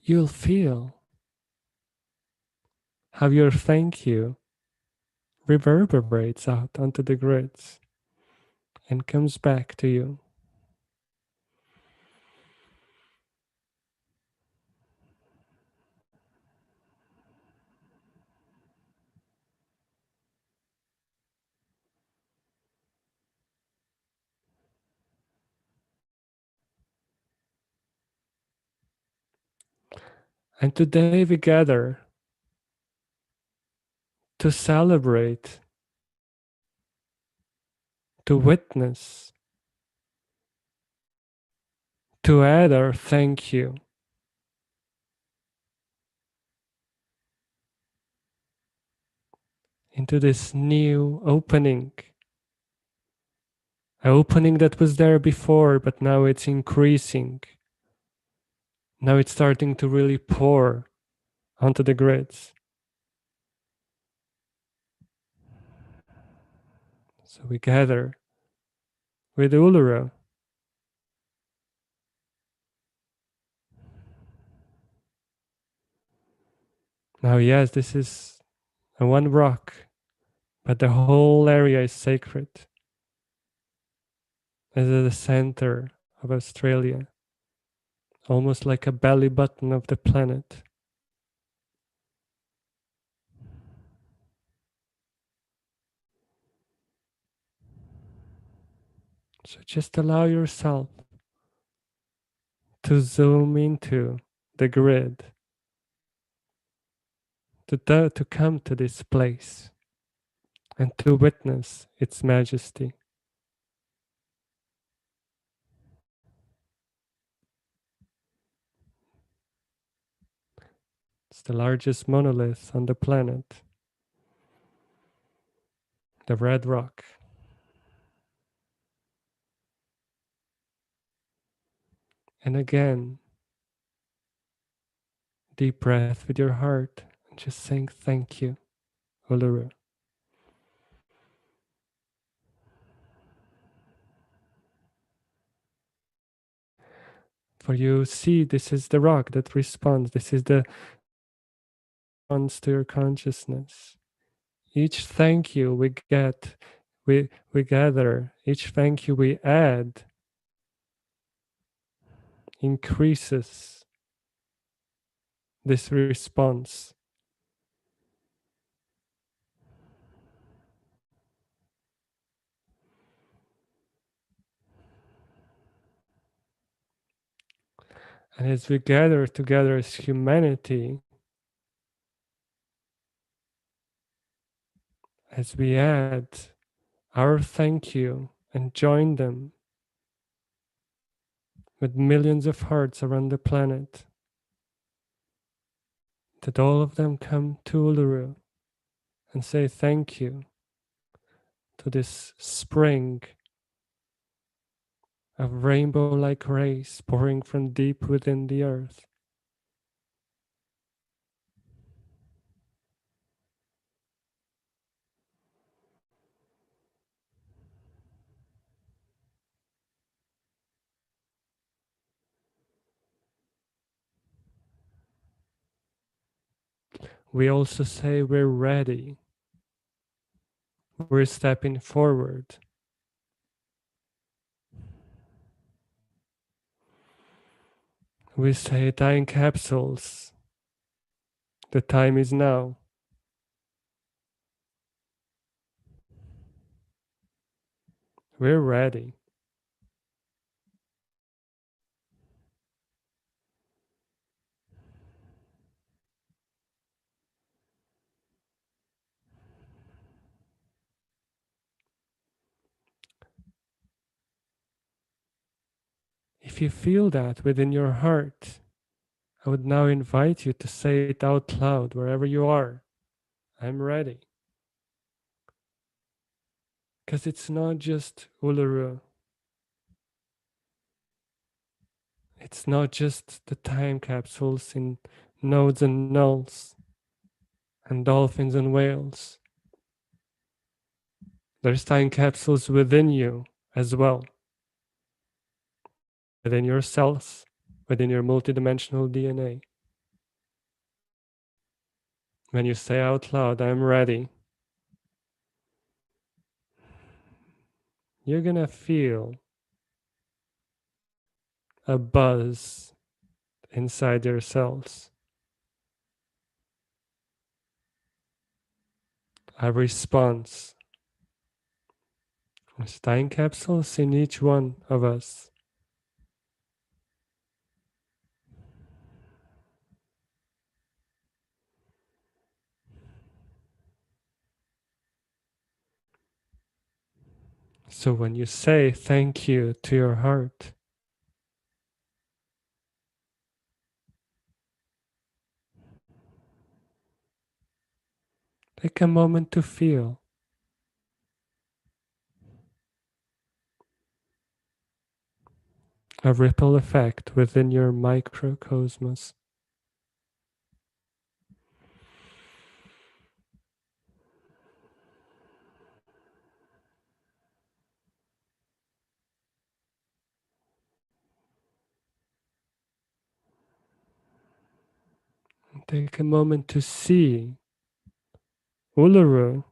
you'll feel how your thank you reverberates out onto the grids and comes back to you. And today we gather to celebrate, to witness, to add our thank you into this new opening. An opening that was there before, but now it's increasing. Now it's starting to really pour onto the grids. So we gather with Uluru. Now, yes, this is a one rock, but the whole area is sacred. This is the center of Australia, almost like a belly button of the planet. So just allow yourself to zoom into the grid, to come to this place and to witness its majesty. It's the largest monolith on the planet, the red rock. And again, deep breath with your heart and just saying thank you, Uluru. For you see, this is the rock that responds. This is the response to your consciousness. Each thank you we get, we gather, each thank you we add increases this response. And as we gather together as humanity, as we add our thank you and join them with millions of hearts around the planet, that all of them come to Uluru and say thank you to this spring a rainbow-like rays pouring from deep within the earth. We also say we're ready. We're stepping forward. We say time capsules. The time is now. We're ready. If you feel that within your heart, I would now invite you to say it out loud wherever you are. I'm ready. Because it's not just Uluru. It's not just the time capsules in nodes and nulls and dolphins and whales. There's time capsules within you as well. Within your cells, within your multidimensional DNA. When you say out loud, I'm ready, you're gonna feel a buzz inside your cells, a response. There's time capsules in each one of us. So when you say thank you to your heart, take a moment to feel a ripple effect within your microcosmos. And take a moment to see Uluru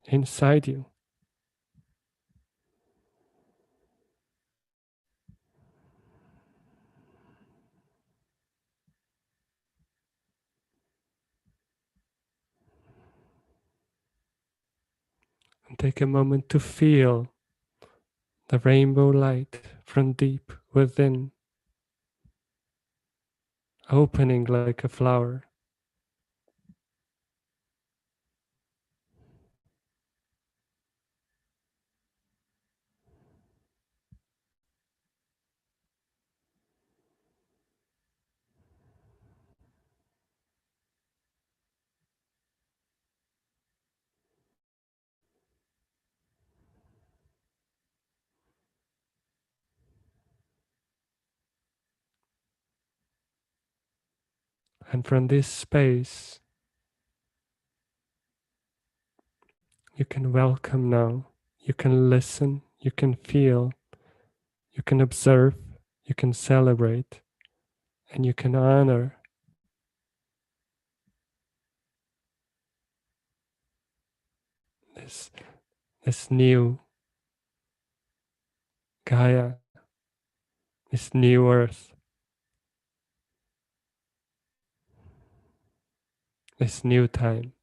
inside you. And take a moment to feel the rainbow light from deep within, opening like a flower. And from this space, you can welcome now, you can listen, you can feel, you can observe, you can celebrate, and you can honor this, this new Gaia, this new earth, this new time.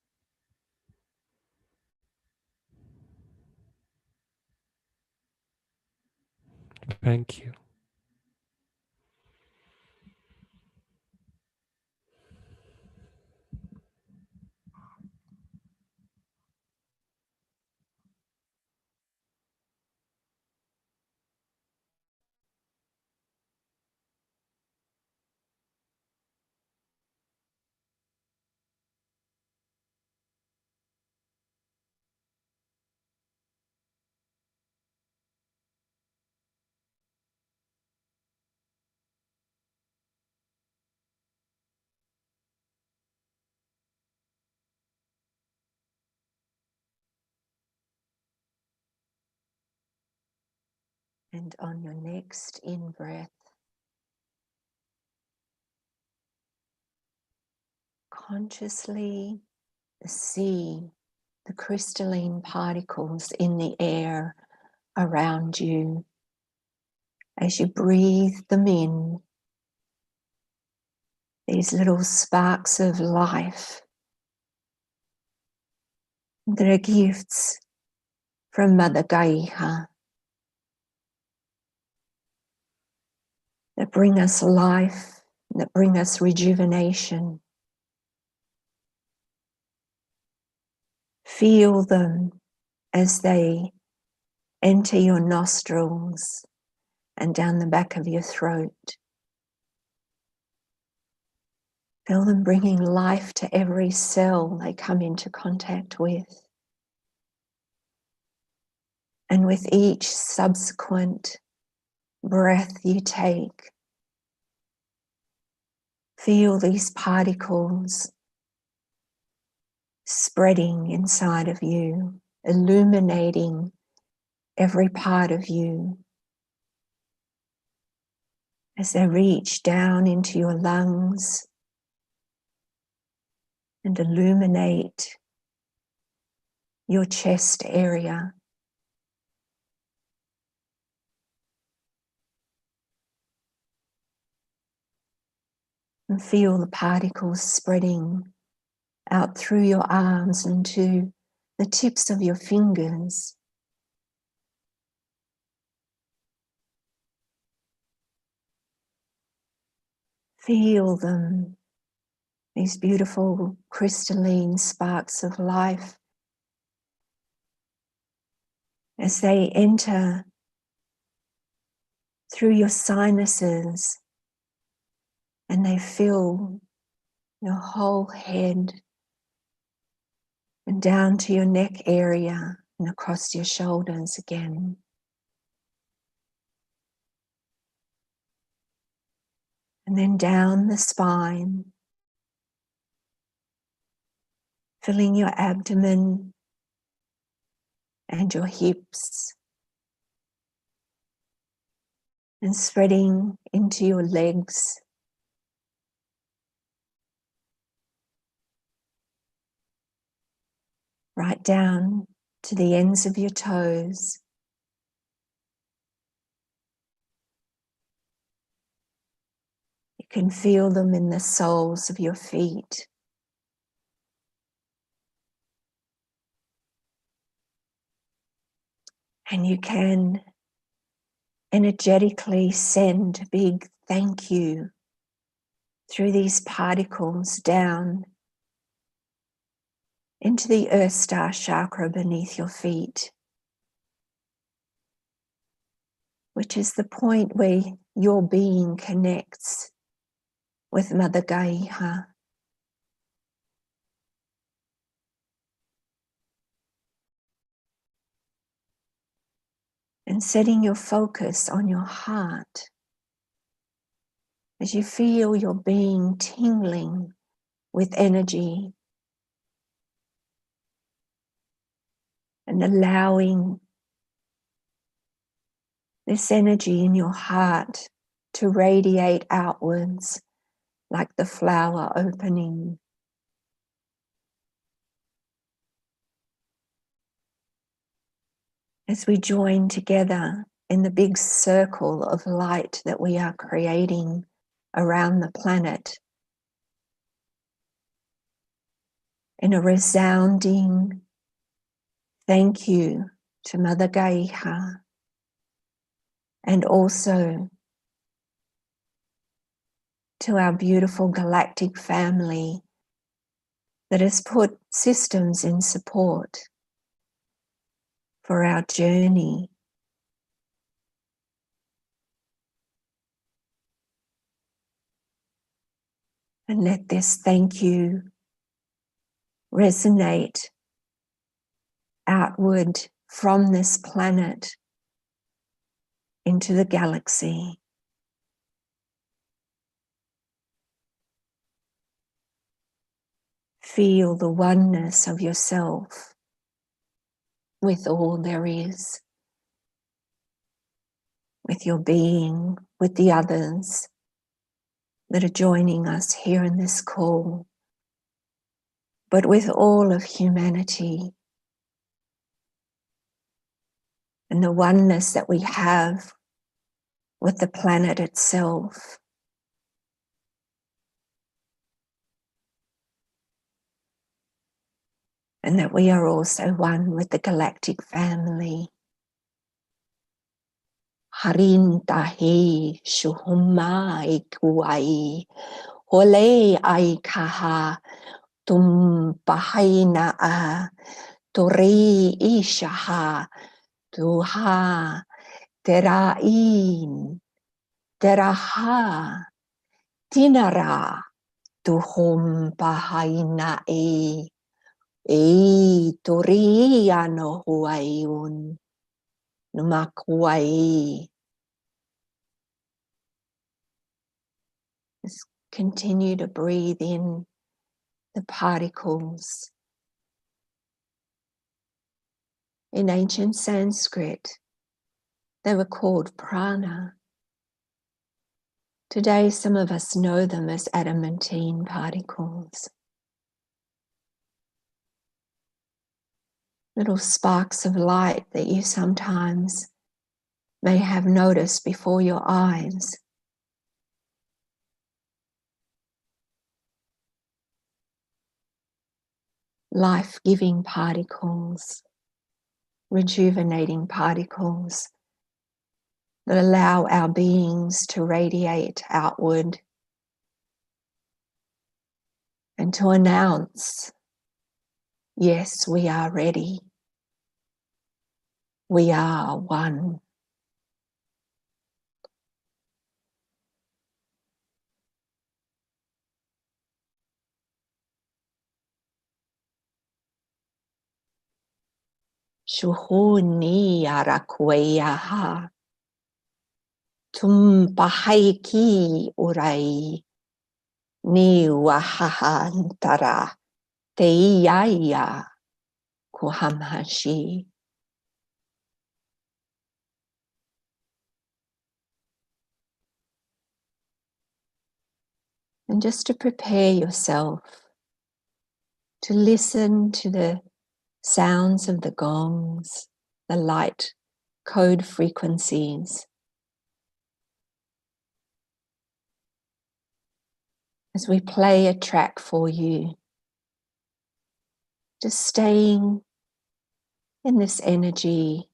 Thank you. And on your next in-breath, consciously see the crystalline particles in the air around you. As you breathe them in, these little sparks of life that are gifts from Mother Gaia that bring us life, that bring us rejuvenation. Feel them as they enter your nostrils and down the back of your throat. Feel them bringing life to every cell they come into contact with. And with each subsequent breath you take, feel these particles spreading inside of you, illuminating every part of you as they reach down into your lungs and illuminate your chest area. And feel the particles spreading out through your arms and to the tips of your fingers. Feel them, these beautiful crystalline sparks of life, as they enter through your sinuses and they fill your whole head and down to your neck area and across your shoulders again. And then down the spine, filling your abdomen and your hips, and spreading into your legs, right down to the ends of your toes. You can feel them in the soles of your feet. And you can energetically send a big thank you through these particles down into the Earth Star chakra beneath your feet, which is the point where your being connects with Mother Gaia. And setting your focus on your heart as you feel your being tingling with energy and allowing this energy in your heart to radiate outwards like the flower opening. As we join together in the big circle of light that we are creating around the planet, in a resounding thank you to Mother Gaia, and also to our beautiful galactic family that has put systems in support for our journey. And let this thank you resonate outward from this planet into the galaxy. Feel the oneness of yourself with all there is. with your being, with the others that are joining us here in this call, but with all of humanity and the oneness that we have with the planet itself. And that we are also one with the galactic family. Harin tahi shuhumai kuai hole ai kaha tum pahaina a tori ishaha tuha terain teraha tinara tuhum pahaina tori ano huayun numakuai. Just continue to breathe in the particles. In ancient Sanskrit, they were called prana. Today, some of us know them as adamantine particles. Little sparks of light that you sometimes may have noticed before your eyes. Life-giving particles, rejuvenating particles that allow our beings to radiate outward and to announce, yes, we are ready. We are one. Shuhuni arakweyaha tum pahaiki urai ni wahahantara teiyaya kuhamhashi. And just to prepare yourself to listen to the sounds of the gongs, the light code frequencies, as we play a track for you, just staying in this energy,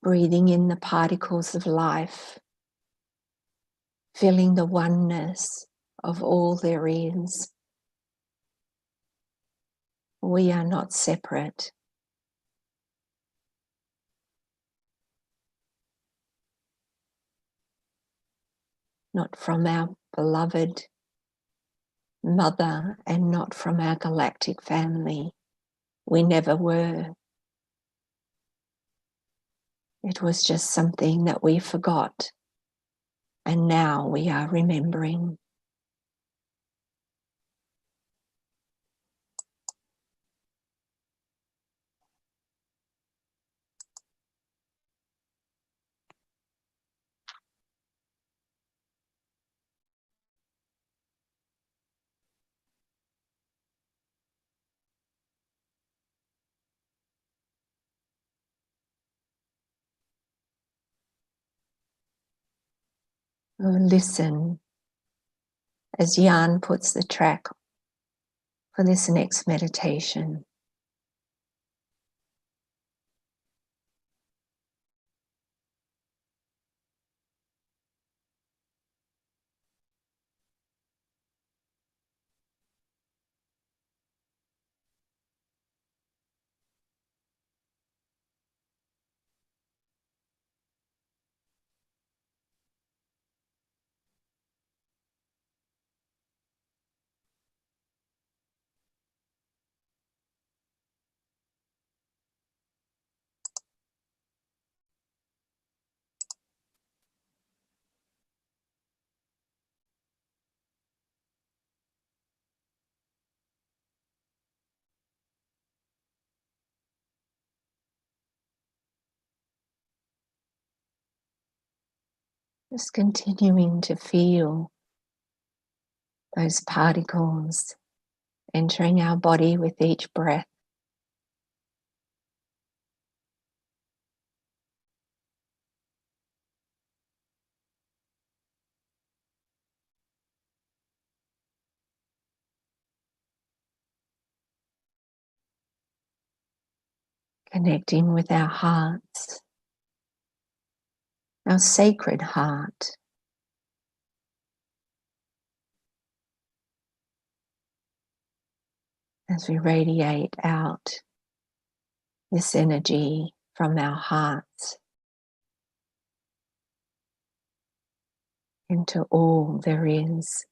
breathing in the particles of life, feeling the oneness of all there is. We are not separate. Not from our beloved mother and not from our galactic family. We never were. It was just something that we forgot, and now we are remembering. Listen as Jan puts the track for this next meditation. Just continuing to feel those particles entering our body with each breath. Connecting with our hearts, our sacred heart. As we radiate out this energy from our hearts into all there is.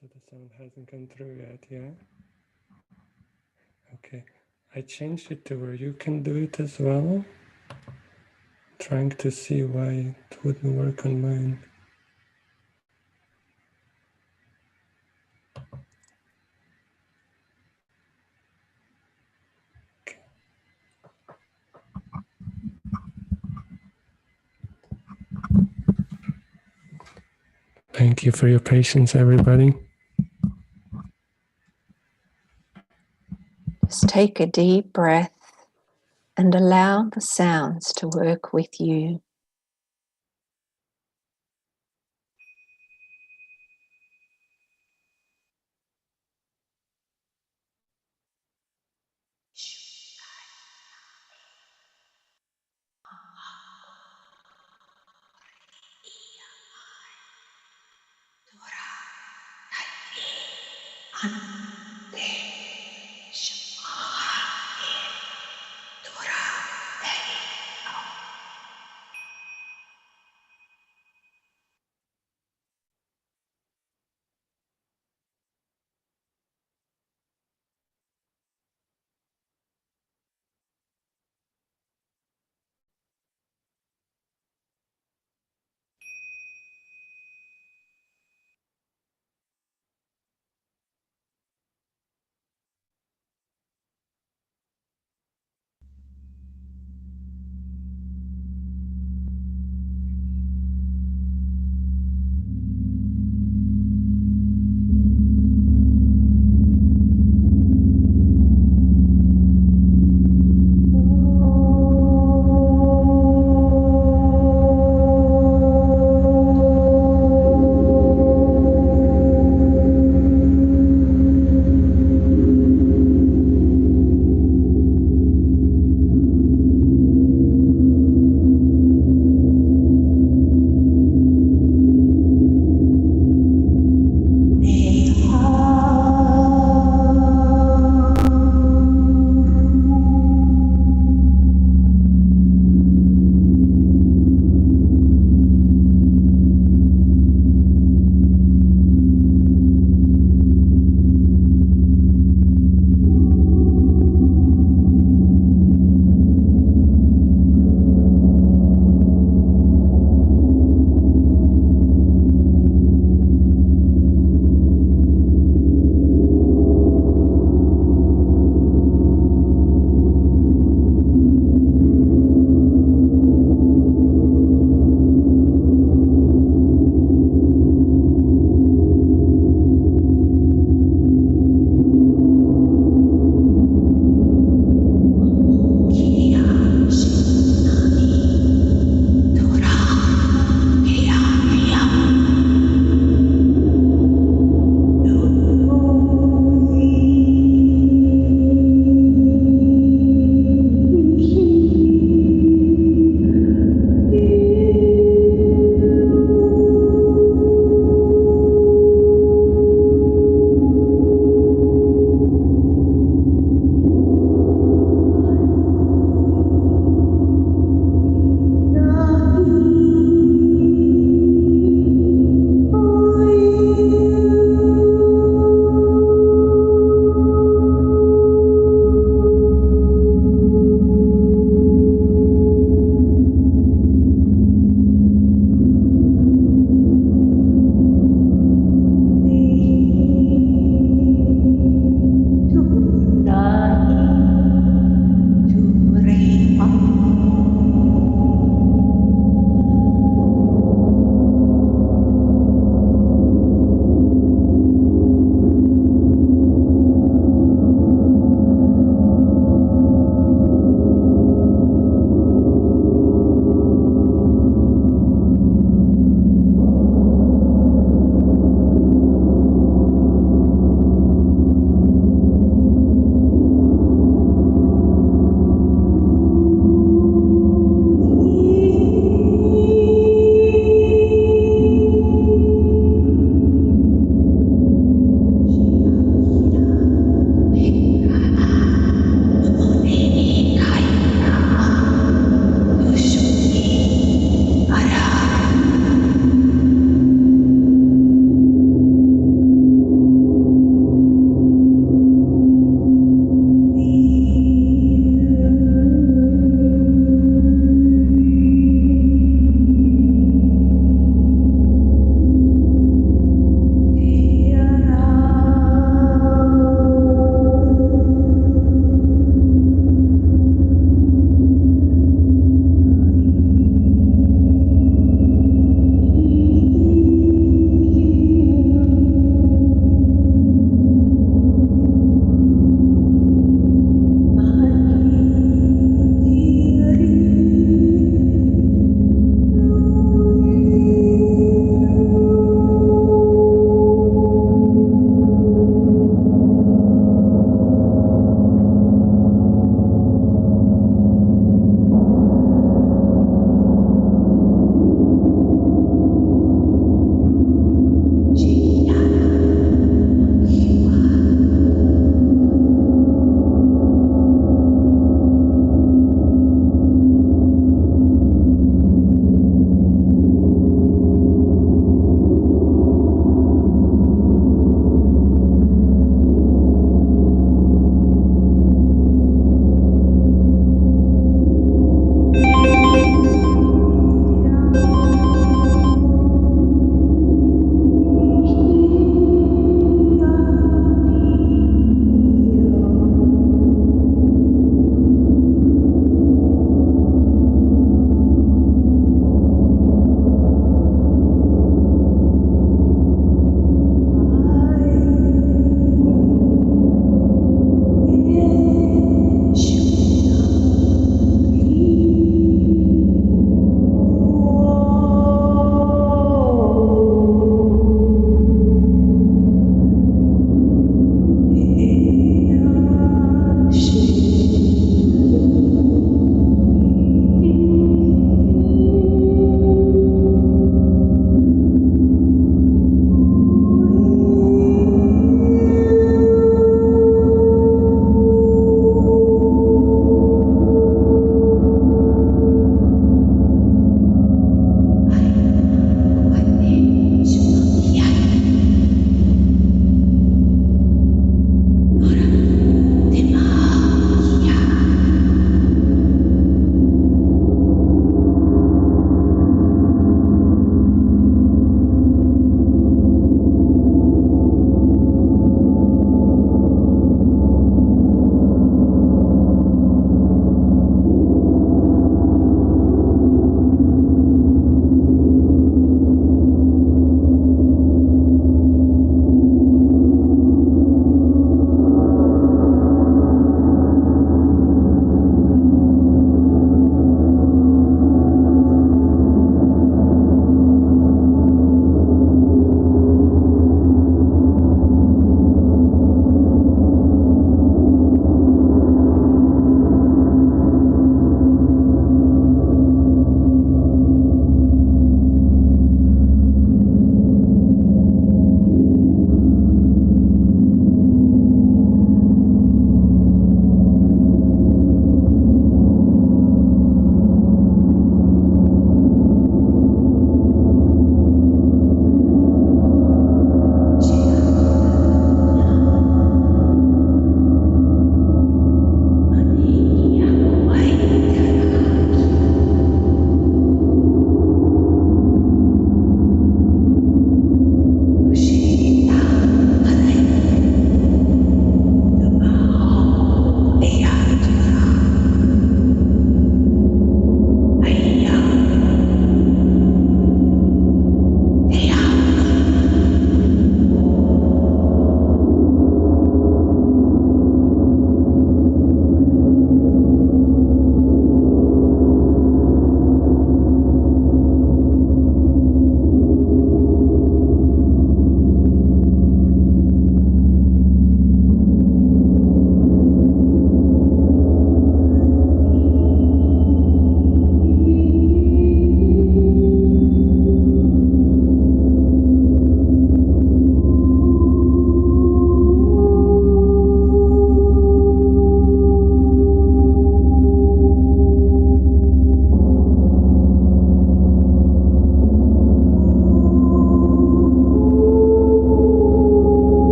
So the sound hasn't come through yet, yeah? Okay. I changed it to where you can do it as well. Trying to see why it wouldn't work on mine. Okay. Thank you for your patience, everybody. Just take a deep breath and allow the sounds to work with you.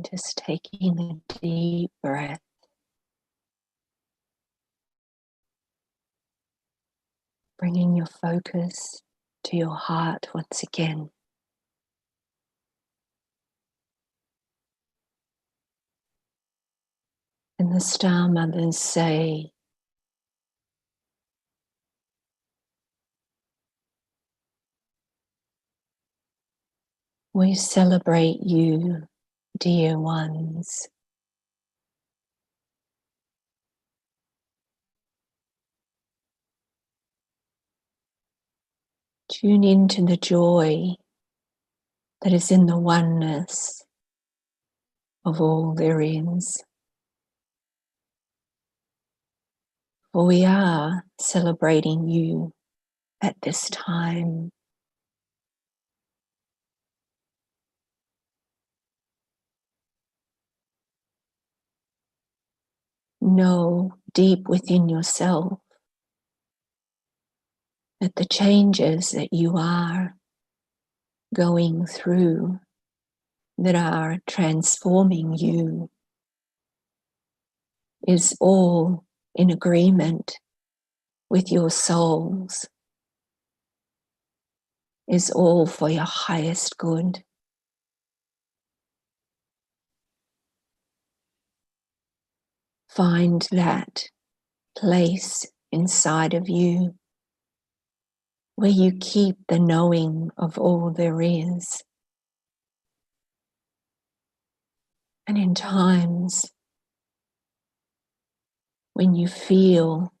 Just taking a deep breath. Bringing your focus to your heart once again. And the Star Mothers say, we celebrate you, dear ones. Tune into the joy that is in the oneness of all there is. For we are celebrating you at this time. Know deep within yourself that the changes that you are going through, that are transforming you, is all in agreement with your souls, is all for your highest good. Find that place inside of you where you keep the knowing of all there is. And in times when you feel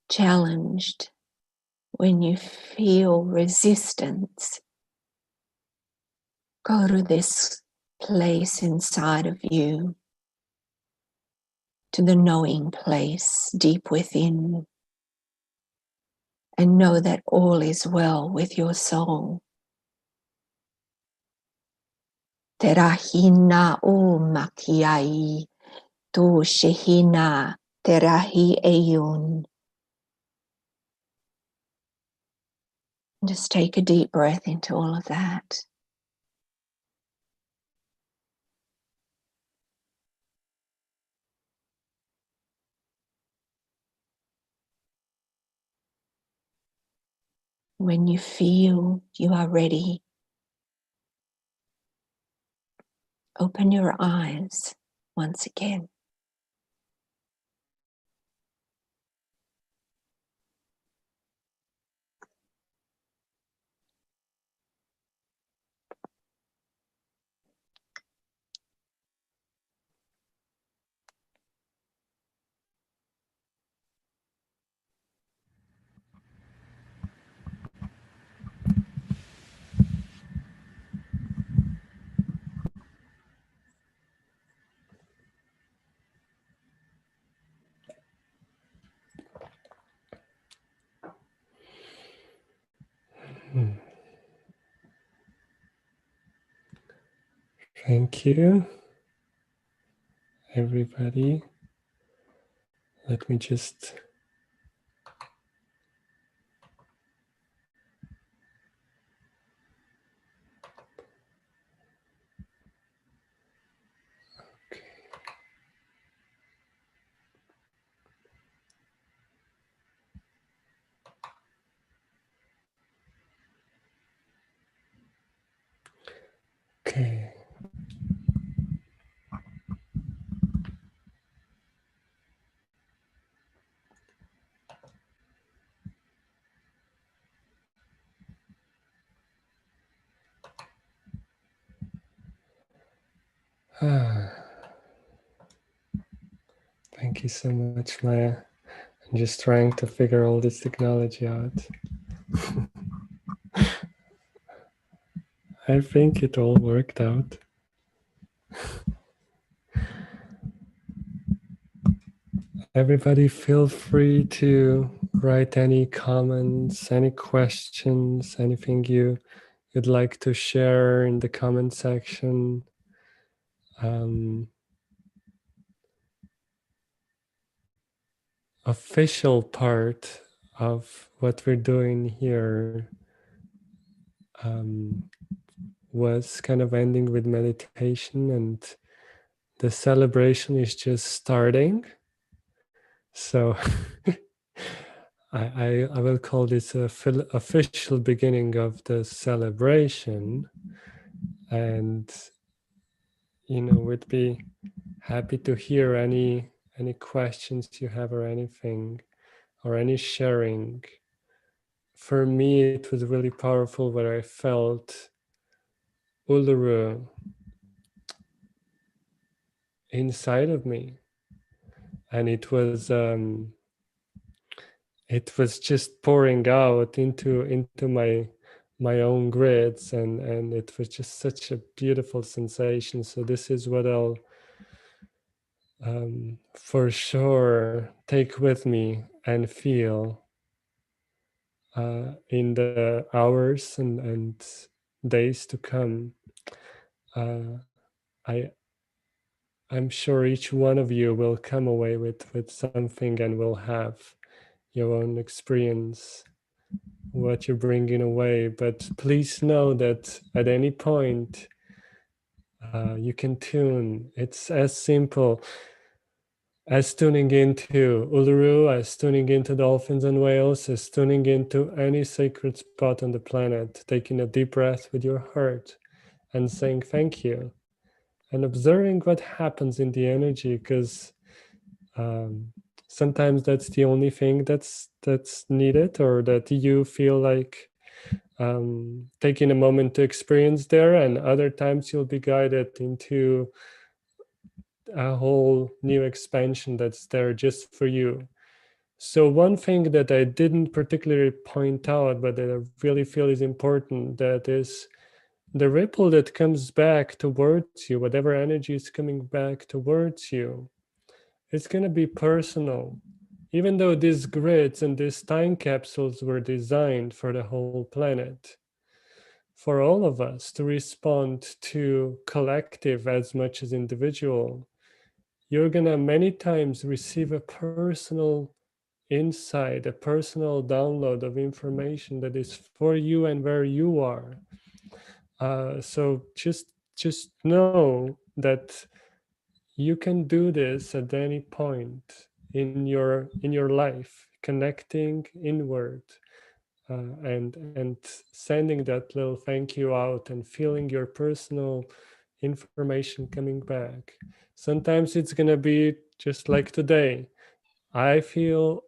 challenged, when you feel resistance, go to this place inside of you, to the knowing place deep within, and know that all is well with your soul. Terahina o makiai, tu shehina terahi eyun. Just take a deep breath into all of that. When you feel you are ready, open your eyes once again. Thank you, everybody. Let me just okay. Thank you so much, Maya. I'm just trying to figure all this technology out. I think it all worked out. Everybody feel free to write any comments, any questions, anything you'd like to share in the comment section. Official part of what we're doing here was kind of ending with meditation, and the celebration is just starting. So I will call this a official beginning of the celebration. And would be happy to hear any questions you have or anything or any sharing. For me, it was really powerful where I felt Uluru inside of me, and it was just pouring out into my own grids, and it was just such a beautiful sensation. So this is what I'll for sure take with me and feel in the hours and days to come. uh, I I'm sure each one of you will come away with something and will have your own experience, what you're bringing away. But please know that at any point you can tune. It's as simple as tuning into Uluru, as tuning into dolphins and whales, as tuning into any sacred spot on the planet, taking a deep breath with your heart and saying thank you and observing what happens in the energy, because sometimes that's the only thing that's needed, or that you feel like taking a moment to experience there, and other times you'll be guided into a whole new expansion that's there just for you. So one thing that I didn't particularly point out, but that I really feel is important, that is the ripple that comes back towards you, whatever energy is coming back towards you, it's going to be personal. Even though these grids and these time capsules were designed for the whole planet, for all of us to respond to collective as much as individual, you're going to many times receive a personal insight, a personal download of information that is for you and where you are. So just know that you can do this at any point in your life, connecting inward, and sending that little thank you out and feeling your personal information coming back. Sometimes it's gonna be just like today. I feel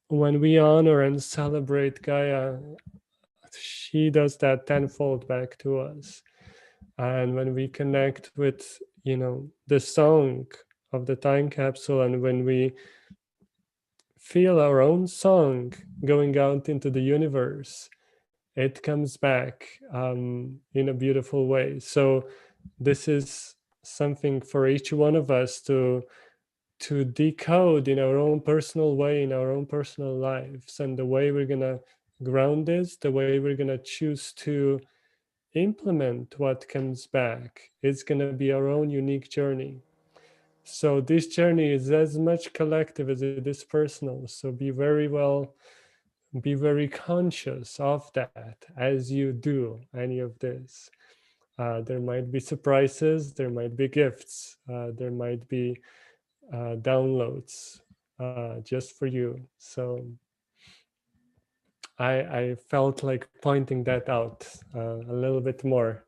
when we honor and celebrate Gaia, she does that tenfold back to us. And when we connect with the song of the time capsule, and when we feel our own song going out into the universe, it comes back in a beautiful way. So this is something for each one of us to decode in our own personal way, in our own personal lives. And the way we're gonna ground this, the way we're gonna choose to implement what comes back, it's gonna be our own unique journey. So this journey is as much collective as it is personal. So be very conscious of that as you do any of this. There might be surprises, there might be gifts, there might be downloads just for you. So I felt like pointing that out a little bit more,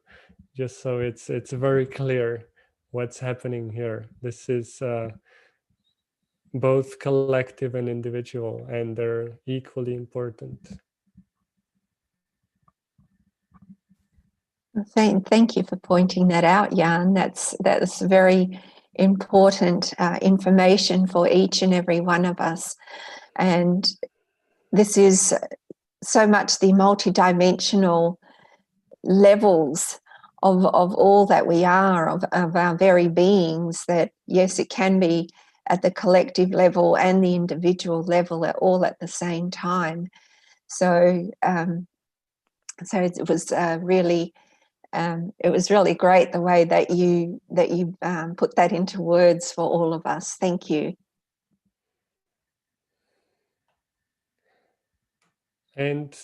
just so it's very clear what's happening here. This is both collective and individual, and they're equally important. Thank you for pointing that out, Jan. That's very important information for each and every one of us. And this is so much the multidimensional levels of all that we are, of our very beings, that yes, it can be at the collective level and the individual level all at the same time. So it was really great the way that you put that into words for all of us. Thank you. And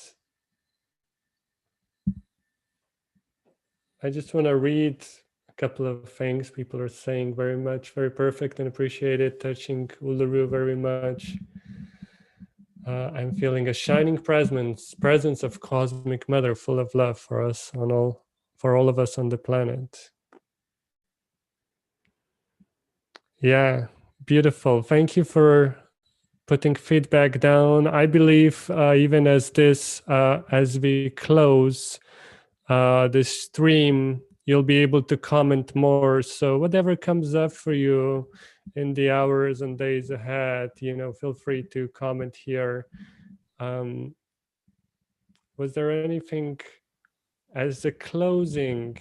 I just want to read a couple of things people are saying. Very much, very perfect and appreciated. Touching Uluru very much. I'm feeling a shining presence of Cosmic Mother, full of love for us for all of us on the planet. Yeah, beautiful. Thank you for putting feedback down. I believe even as we close this stream, you'll be able to comment more. So whatever comes up for you in the hours and days ahead, feel free to comment here. Was there anything as a closing,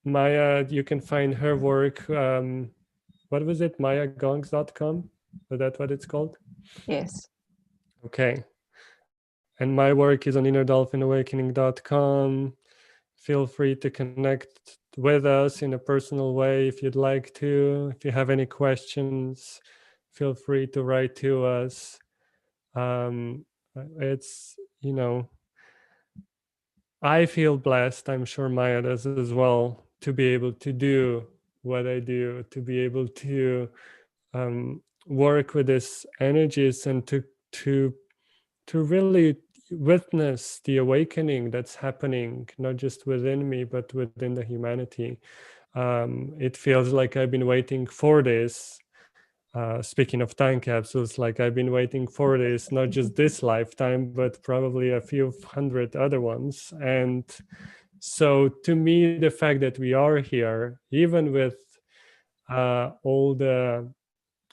Maya, you can find her work. What was it? mayagongs.com? Is that what it's called? Yes. Okay. And my work is on innerdolphinawakening.com. Feel free to connect with us in a personal way if you'd like to. If you have any questions, feel free to write to us. It's, I feel blessed, I'm sure Maya does as well, to be able to do what I do, to be able to work with these energies and to really witness the awakening that's happening, not just within me, but within the humanity. It feels like I've been waiting for this. Speaking of time capsules, like I've been waiting for this, not just this lifetime, but probably a few hundred other ones. And so to me, the fact that we are here, even with all the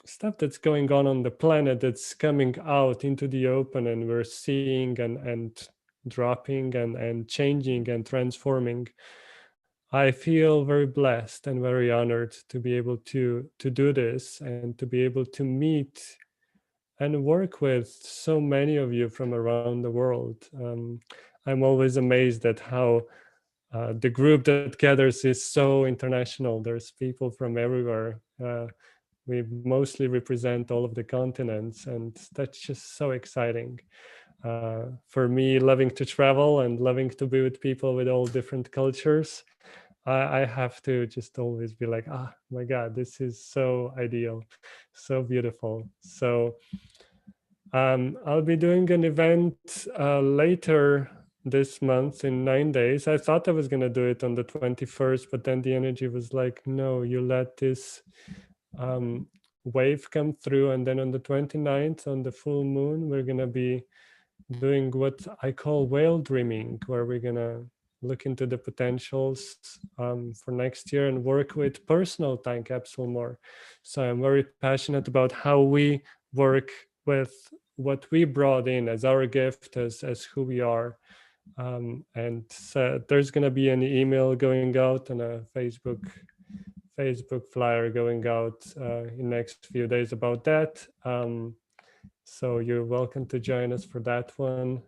stuff that's going on the planet that's coming out into the open, and we're seeing and dropping and changing and transforming, I feel very blessed and very honored to be able to do this and to be able to meet and work with so many of you from around the world. I'm always amazed at how the group that gathers is so international. There's people from everywhere. We mostly represent all of the continents, and that's just so exciting. For me, loving to travel and loving to be with people with all different cultures, I have to just always be like, my God, this is so ideal, so beautiful. So I'll be doing an event later this month in 9 days. I thought I was going to do it on the 21st, but then the energy was like, no, you let this wave come through. And then on the 29th, on the full moon, we're going to be doing what I call whale dreaming, where we're going to look into the potentials for next year and work with personal time capsule more. So I'm very passionate about how we work with what we brought in as our gift, as who we are. And so there's going to be an email going out and a Facebook flyer going out in next few days about that. So you're welcome to join us for that one.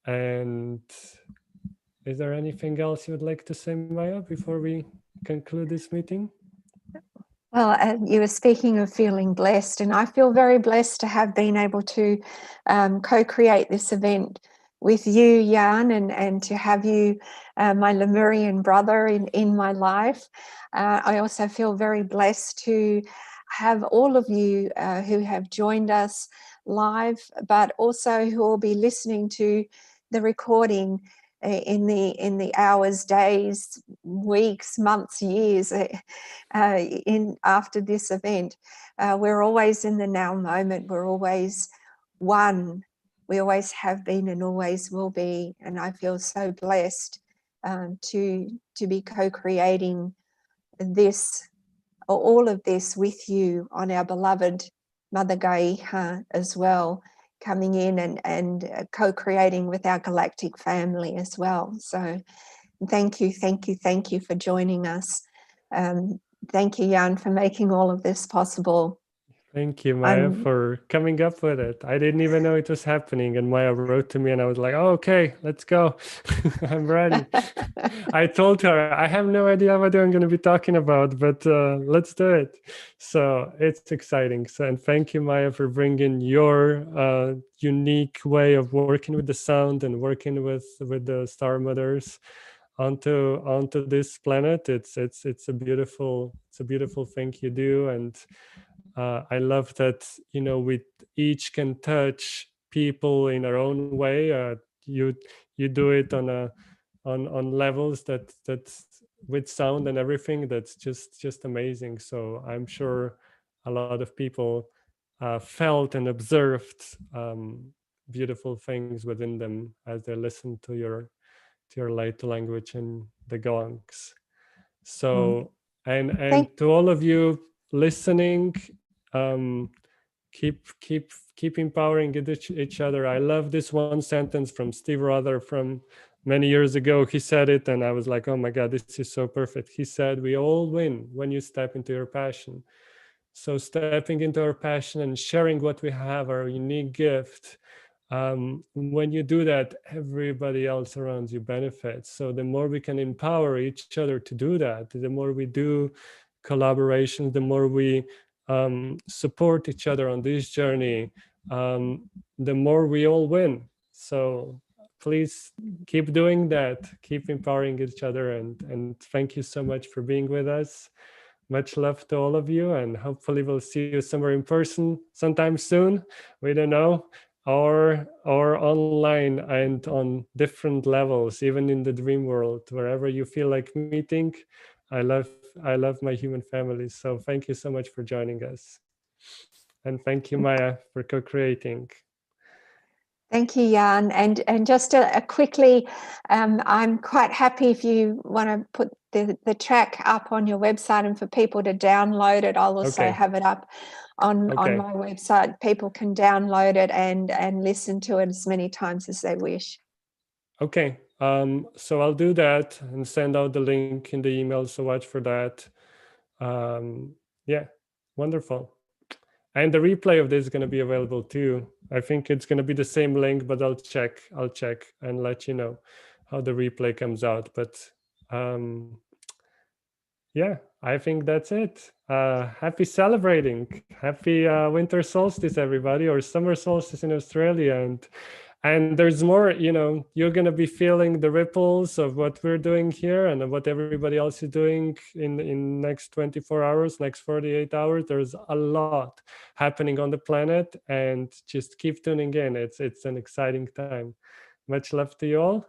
And is there anything else you would like to say, Maya, before we conclude this meeting? Well, you were speaking of feeling blessed, and I feel very blessed to have been able to co-create this event with you, Jan, and to have you, my Lemurian brother, in my life. I also feel very blessed to have all of you who have joined us live, but also who will be listening to the recording in the hours, days, weeks, months, years in after this event. We're always in the now moment. We're always one. We always have been and always will be. And I feel so blessed to be co-creating this, or all of this, with you on our beloved Mother Gaia as well, coming in and co-creating with our galactic family as well. So thank you for joining us. Thank you, Jan, for making all of this possible. Thank you, Maya, for coming up with it. I didn't even know it was happening. And Maya wrote to me and I was like, oh, okay, let's go. I'm ready. I told her, I have no idea what I'm going to be talking about, but let's do it. So it's exciting. So, and thank you, Maya, for bringing your unique way of working with the sound and working with the star mothers onto this planet. It's a beautiful thing you do. And I love that, you know, we each can touch people in our own way. You do it on levels that with sound and everything. That's just amazing. So I'm sure a lot of people felt and observed beautiful things within them as they listened to your light language and the gongs. So and to all of you listening, um, keep empowering each other. I love this one sentence from Steve Rother from many years ago. He said it and I was like, oh my God, this is so perfect. He said, we all win when you step into your passion. So stepping into our passion and sharing what we have, our unique gift, when you do that, everybody else around you benefits. So the more we can empower each other to do that, the more we do collaboration, the more we support each other on this journey, the more we all win. So please keep doing that, keep empowering each other, and thank you so much for being with us. Much love to all of you, and hopefully we'll see you somewhere in person sometime soon. We don't know, or online and on different levels, even in the dream world, wherever you feel like meeting. I love my human family. So thank you so much for joining us, and thank you, Maya, for co-creating. Thank you, Jan. And just quickly, I'm quite happy if you want to put the track up on your website and for people to download it. I'll also have it up on my website. People can download it and listen to it as many times as they wish. Okay, so I'll do that and send out the link in the email. So watch for that. Yeah, wonderful. And the replay of this is going to be available too. I think it's going to be the same link, but I'll check and let you know how the replay comes out. But yeah, I think that's it. Happy celebrating. Happy winter solstice, everybody, or summer solstice in Australia. And there's more, you know, you're going to be feeling the ripples of what we're doing here and what everybody else is doing in next 24 hours, next 48 hours. There's a lot happening on the planet, and just keep tuning in. It's an exciting time. Much love to you all.